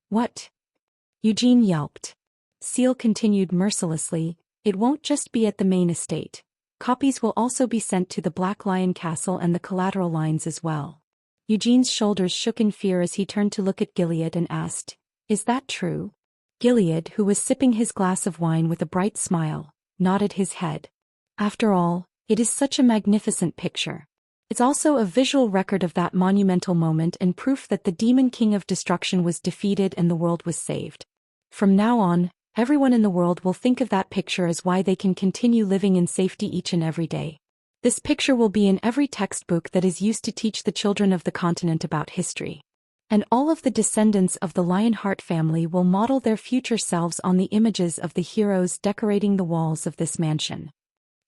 What? Eugene yelped. Seal continued mercilessly, it won't just be at the main estate. Copies will also be sent to the Black Lion Castle and the collateral lines as well. Eugene's shoulders shook in fear as he turned to look at Gilead and asked, is that true? Gilead, who was sipping his glass of wine with a bright smile, nodded his head. After all, it is such a magnificent picture. It's also a visual record of that monumental moment and proof that the Demon King of Destruction was defeated and the world was saved. From now on, everyone in the world will think of that picture as why they can continue living in safety each and every day. This picture will be in every textbook that is used to teach the children of the continent about history. And all of the descendants of the Lionheart family will model their future selves on the images of the heroes decorating the walls of this mansion.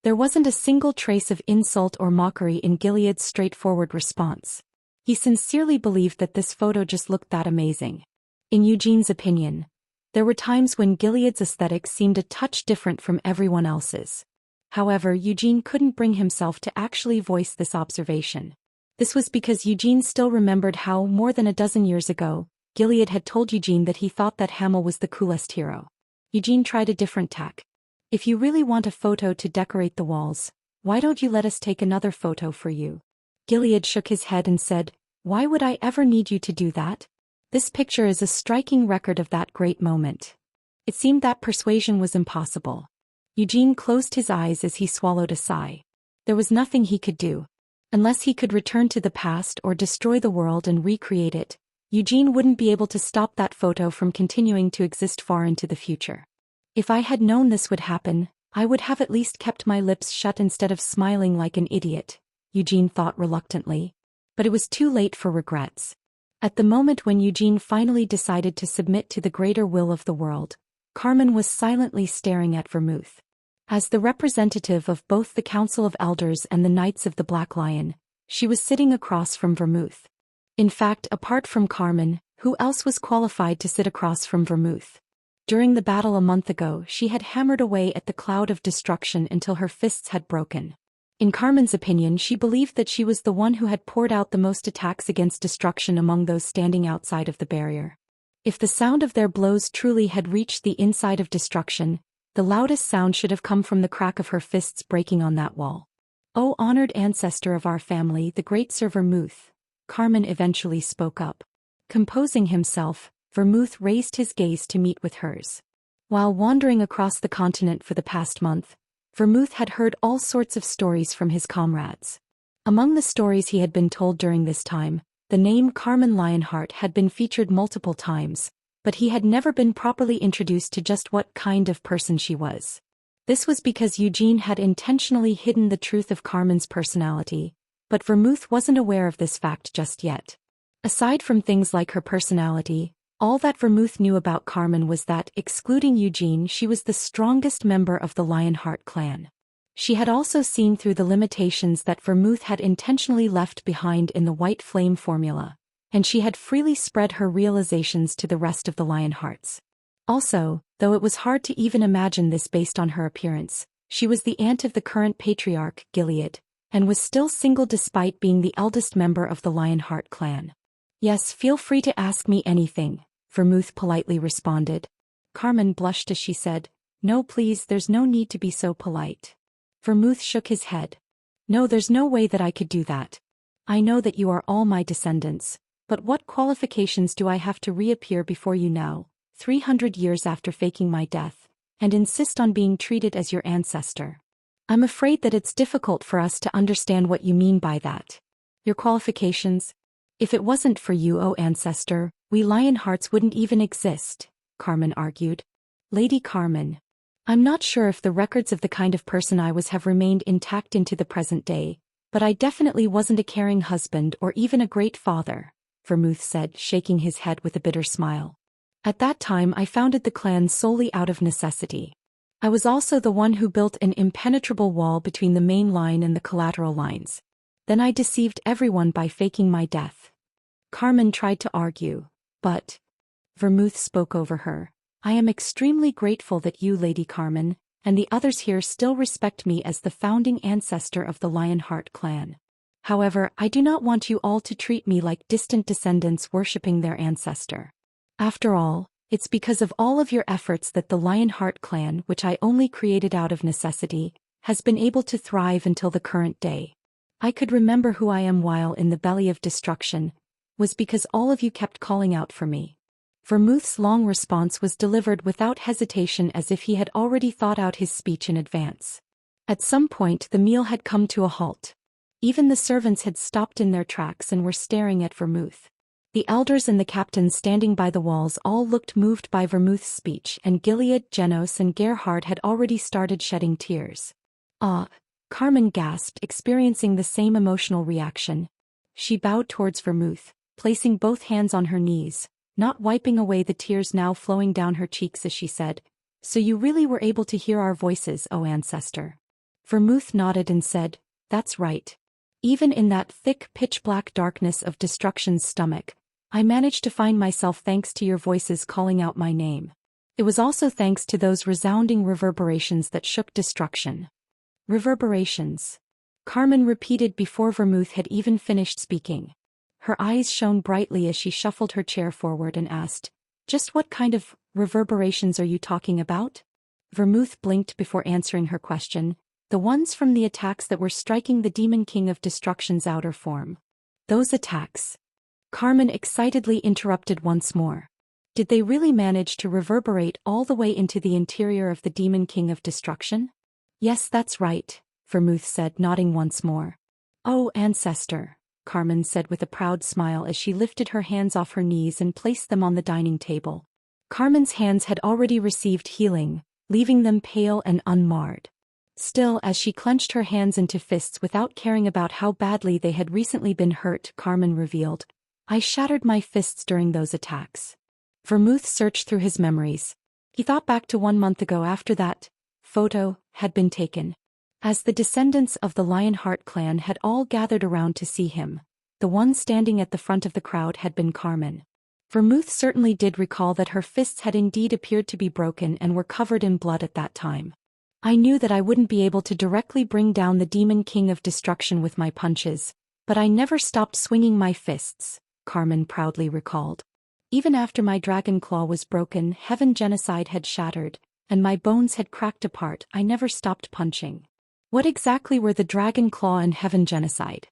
There wasn't a single trace of insult or mockery in Gilead's straightforward response. He sincerely believed that this photo just looked that amazing. In Eugene's opinion, there were times when Gilead's aesthetics seemed a touch different from everyone else's. However, Eugene couldn't bring himself to actually voice this observation. This was because Eugene still remembered how, more than a dozen years ago, Gilead had told Eugene that he thought that Hamel was the coolest hero. Eugene tried a different tack. If you really want a photo to decorate the walls, why don't you let us take another photo for you? Gilead shook his head and said, why would I ever need you to do that? This picture is a striking record of that great moment. It seemed that persuasion was impossible. Eugene closed his eyes as he swallowed a sigh. There was nothing he could do. Unless he could return to the past or destroy the world and recreate it, Eugene wouldn't be able to stop that photo from continuing to exist far into the future. If I had known this would happen, I would have at least kept my lips shut instead of smiling like an idiot, Eugene thought reluctantly. But it was too late for regrets. At the moment when Eugene finally decided to submit to the greater will of the world, Carmen was silently staring at Vermouth. As the representative of both the Council of Elders and the Knights of the Black Lion, she was sitting across from Vermouth. In fact, apart from Carmen, who else was qualified to sit across from Vermouth? During the battle a month ago, she had hammered away at the cloud of destruction until her fists had broken. In Carmen's opinion, she believed that she was the one who had poured out the most attacks against destruction among those standing outside of the barrier. If the sound of their blows truly had reached the inside of destruction, the loudest sound should have come from the crack of her fists breaking on that wall. "O honored ancestor of our family, the great Sir Vermouth," Carmen eventually spoke up. Composing himself, Vermouth raised his gaze to meet with hers. While wandering across the continent for the past month, Vermouth had heard all sorts of stories from his comrades. Among the stories he had been told during this time, the name Carmen Lionheart had been featured multiple times, but he had never been properly introduced to just what kind of person she was. This was because Eugene had intentionally hidden the truth of Carmen's personality, but Vermouth wasn't aware of this fact just yet. Aside from things like her personality, all that Vermouth knew about Carmen was that, excluding Eugene, she was the strongest member of the Lionheart clan. She had also seen through the limitations that Vermouth had intentionally left behind in the White Flame formula, and she had freely spread her realizations to the rest of the Lionhearts. Also, though it was hard to even imagine this based on her appearance, she was the aunt of the current patriarch, Gilead, and was still single despite being the eldest member of the Lionheart clan. "Yes, feel free to ask me anything," Vermouth politely responded. Carmen blushed as she said, "No, please, there's no need to be so polite." Vermouth shook his head. "No, there's no way that I could do that. I know that you are all my descendants, but what qualifications do I have to reappear before you now, 300 years after faking my death, and insist on being treated as your ancestor? I'm afraid that it's difficult for us to understand what you mean by that. Your qualifications? If it wasn't for you, oh ancestor, we Lionhearts wouldn't even exist," Carmen argued. "Lady Carmen, I'm not sure if the records of the kind of person I was have remained intact into the present day, but I definitely wasn't a caring husband or even a great father," Vermouth said, shaking his head with a bitter smile. "At that time I founded the clan solely out of necessity. I was also the one who built an impenetrable wall between the main line and the collateral lines. Then I deceived everyone by faking my death." Carmen tried to argue, but Vermouth spoke over her. "I am extremely grateful that you, Lady Carmen, and the others here still respect me as the founding ancestor of the Lionheart clan. However, I do not want you all to treat me like distant descendants worshipping their ancestor. After all, it's because of all of your efforts that the Lionheart clan, which I only created out of necessity, has been able to thrive until the current day. I could remember who I am while in the belly of destruction, was because all of you kept calling out for me." Vermouth's long response was delivered without hesitation, as if he had already thought out his speech in advance. At some point the meal had come to a halt. Even the servants had stopped in their tracks and were staring at Vermouth. The elders and the captains standing by the walls all looked moved by Vermouth's speech, and Gilead, Genos and Gerhard had already started shedding tears. "Ah," Carmen gasped, experiencing the same emotional reaction. She bowed towards Vermouth, placing both hands on her knees, not wiping away the tears now flowing down her cheeks as she said, "So you really were able to hear our voices, O ancestor?" Vermouth nodded and said, "That's right. Even in that thick pitch-black darkness of destruction's stomach, I managed to find myself thanks to your voices calling out my name. It was also thanks to those resounding reverberations that shook destruction." "Reverberations," Carmen repeated before Vermouth had even finished speaking. Her eyes shone brightly as she shuffled her chair forward and asked, "Just what kind of reverberations are you talking about?" Vermouth blinked before answering her question. "The ones from the attacks that were striking the Demon King of Destruction's outer form." "Those attacks?" Carmen excitedly interrupted once more. "Did they really manage to reverberate all the way into the interior of the Demon King of Destruction?" "Yes, that's right," Vermouth said, nodding once more. "Oh, ancestor," Carmen said with a proud smile as she lifted her hands off her knees and placed them on the dining table. Carmen's hands had already received healing, leaving them pale and unmarred. Still, as she clenched her hands into fists without caring about how badly they had recently been hurt, Carmen revealed, "I shattered my fists during those attacks." Vermouth searched through his memories. He thought back to 1 month ago after that photo had been taken. As the descendants of the Lionheart clan had all gathered around to see him, the one standing at the front of the crowd had been Carmen. Vermouth certainly did recall that her fists had indeed appeared to be broken and were covered in blood at that time. "I knew that I wouldn't be able to directly bring down the Demon King of Destruction with my punches, but I never stopped swinging my fists," Carmen proudly recalled. "Even after my dragon claw was broken, Heaven Genocide had shattered, and my bones had cracked apart, I never stopped punching." What exactly were the Dragon Claw and Heaven Genocide?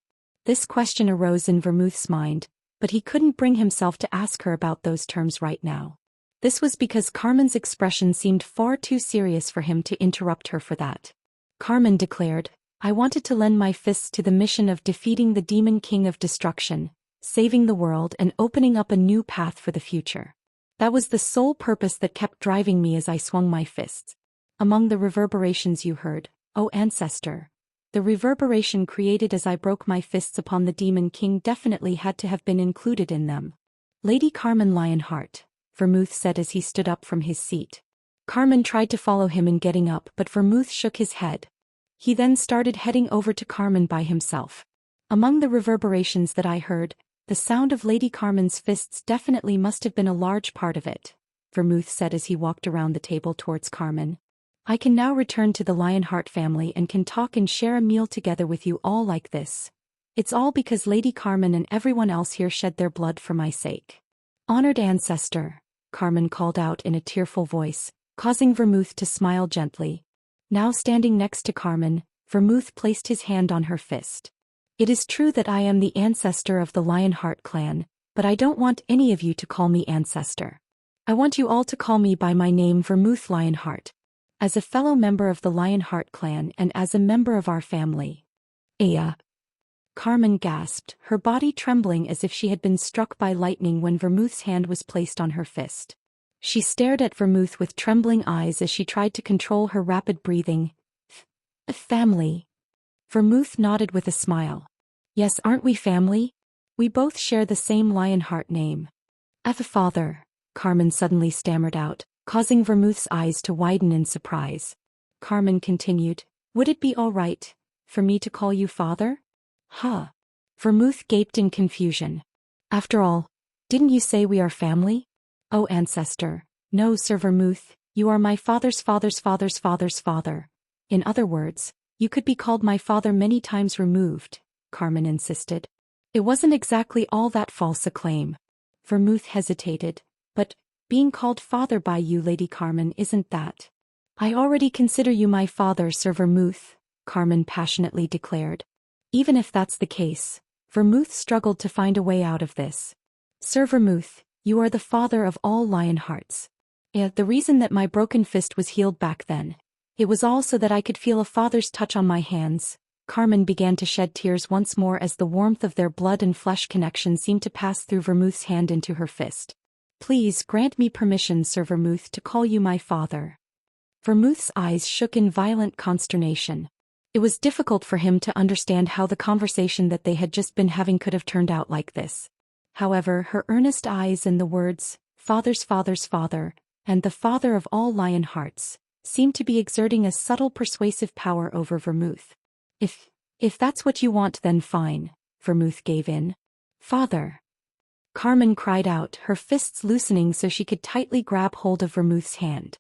This question arose in Vermouth's mind, but he couldn't bring himself to ask her about those terms right now. This was because Carmen's expression seemed far too serious for him to interrupt her for that. Carmen declared. I wanted to lend my fists to the mission of defeating the Demon King of Destruction, saving the world and opening up a new path for the future. That was the sole purpose that kept driving me as I swung my fists. Among the reverberations you heard, O ancestor. The reverberation created as I broke my fists upon the Demon King definitely had to have been included in them. Lady Carmen Lionheart, Vermouth said as he stood up from his seat. Carmen tried to follow him in getting up but Vermouth shook his head. He then started heading over to Carmen by himself. Among the reverberations that I heard, the sound of Lady Carmen's fists definitely must have been a large part of it, Vermouth said as he walked around the table towards Carmen. I can now return to the Lionheart family and can talk and share a meal together with you all like this. It's all because Lady Carmen and everyone else here shed their blood for my sake. Honored ancestor, Carmen called out in a tearful voice, causing Vermouth to smile gently. Now standing next to Carmen, Vermouth placed his hand on her fist. It is true that I am the ancestor of the Lionheart clan, but I don't want any of you to call me ancestor. I want you all to call me by my name Vermouth Lionheart. As a fellow member of the Lionheart clan and as a member of our family. Aya. Carmen gasped, her body trembling as if she had been struck by lightning when Vermouth's hand was placed on her fist. She stared at Vermouth with trembling eyes as she tried to control her rapid breathing. Family. Vermouth nodded with a smile. Yes, aren't we family? We both share the same Lionheart name. Father, Carmen suddenly stammered out, causing Vermouth's eyes to widen in surprise. Carmen continued, would it be all right for me to call you father? Huh. Vermouth gaped in confusion. After all, didn't you say we are family? Oh ancestor, no Sir Vermouth, you are my father's father's father's father's father. In other words, you could be called my father many times removed, Carmen insisted. It wasn't exactly all that false a claim. Vermouth hesitated, but being called father by you Lady Carmen isn't that. I already consider you my father Sir Vermouth, Carmen passionately declared. Even if that's the case, Vermouth struggled to find a way out of this. Sir Vermouth, you are the father of all Lionhearts. The reason that my broken fist was healed back then, it was all so that I could feel a father's touch on my hands. Carmen began to shed tears once more as the warmth of their blood and flesh connection seemed to pass through Vermouth's hand into her fist. Please grant me permission, Sir Vermouth, to call you my father. Vermouth's eyes shook in violent consternation. It was difficult for him to understand how the conversation that they had just been having could have turned out like this. However, her earnest eyes and the words, father's father's father, and the father of all Lionhearts, seemed to be exerting a subtle persuasive power over Vermouth. If that's what you want then fine, Vermouth gave in. Father. Carmen cried out, her fists loosening so she could tightly grab hold of Vermouth's hand.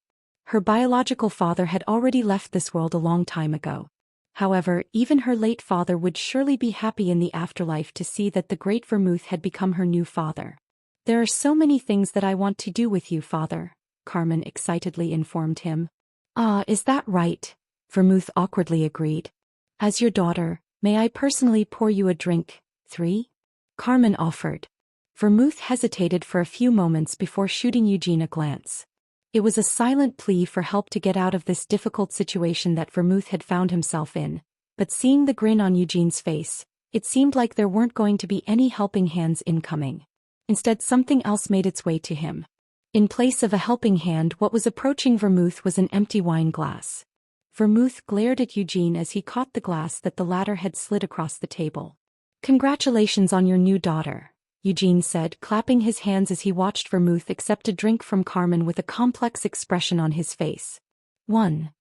Her biological father had already left this world a long time ago. However, even her late father would surely be happy in the afterlife to see that the great Vermouth had become her new father. There are so many things that I want to do with you, father, Carmen excitedly informed him. Ah, is that right? Vermouth awkwardly agreed. As your daughter, may I personally pour you a drink? 3? Carmen offered. Vermouth hesitated for a few moments before shooting Eugene a glance. It was a silent plea for help to get out of this difficult situation that Vermouth had found himself in, but seeing the grin on Eugene's face, it seemed like there weren't going to be any helping hands incoming. Instead, something else made its way to him. In place of a helping hand, what was approaching Vermouth was an empty wine glass. Vermouth glared at Eugene as he caught the glass that the latter had slid across the table. Congratulations on your new daughter, Eugene said, clapping his hands as he watched Vermouth accept a drink from Carmen with a complex expression on his face. 1.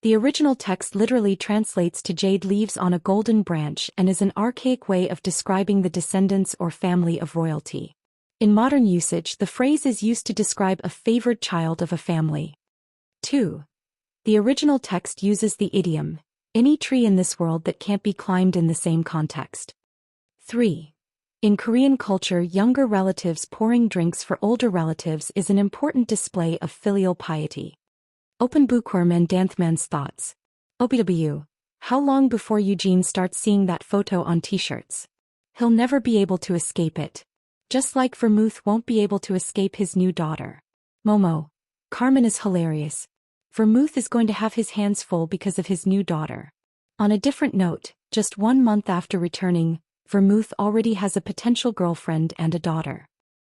The original text literally translates to jade leaves on a golden branch and is an archaic way of describing the descendants or family of royalty. In modern usage, the phrase is used to describe a favored child of a family. 2. The original text uses the idiom, any tree in this world that can't be climbed in the same context. 3. In Korean culture, younger relatives pouring drinks for older relatives is an important display of filial piety. Open Bookworm and Danthman's thoughts. OBW. How long before Eugene starts seeing that photo on t-shirts? He'll never be able to escape it. Just like Vermouth won't be able to escape his new daughter. Momo. Carmen is hilarious. Vermouth is going to have his hands full because of his new daughter. On a different note, just 1 month after returning, Vermouth already has a potential girlfriend and a daughter.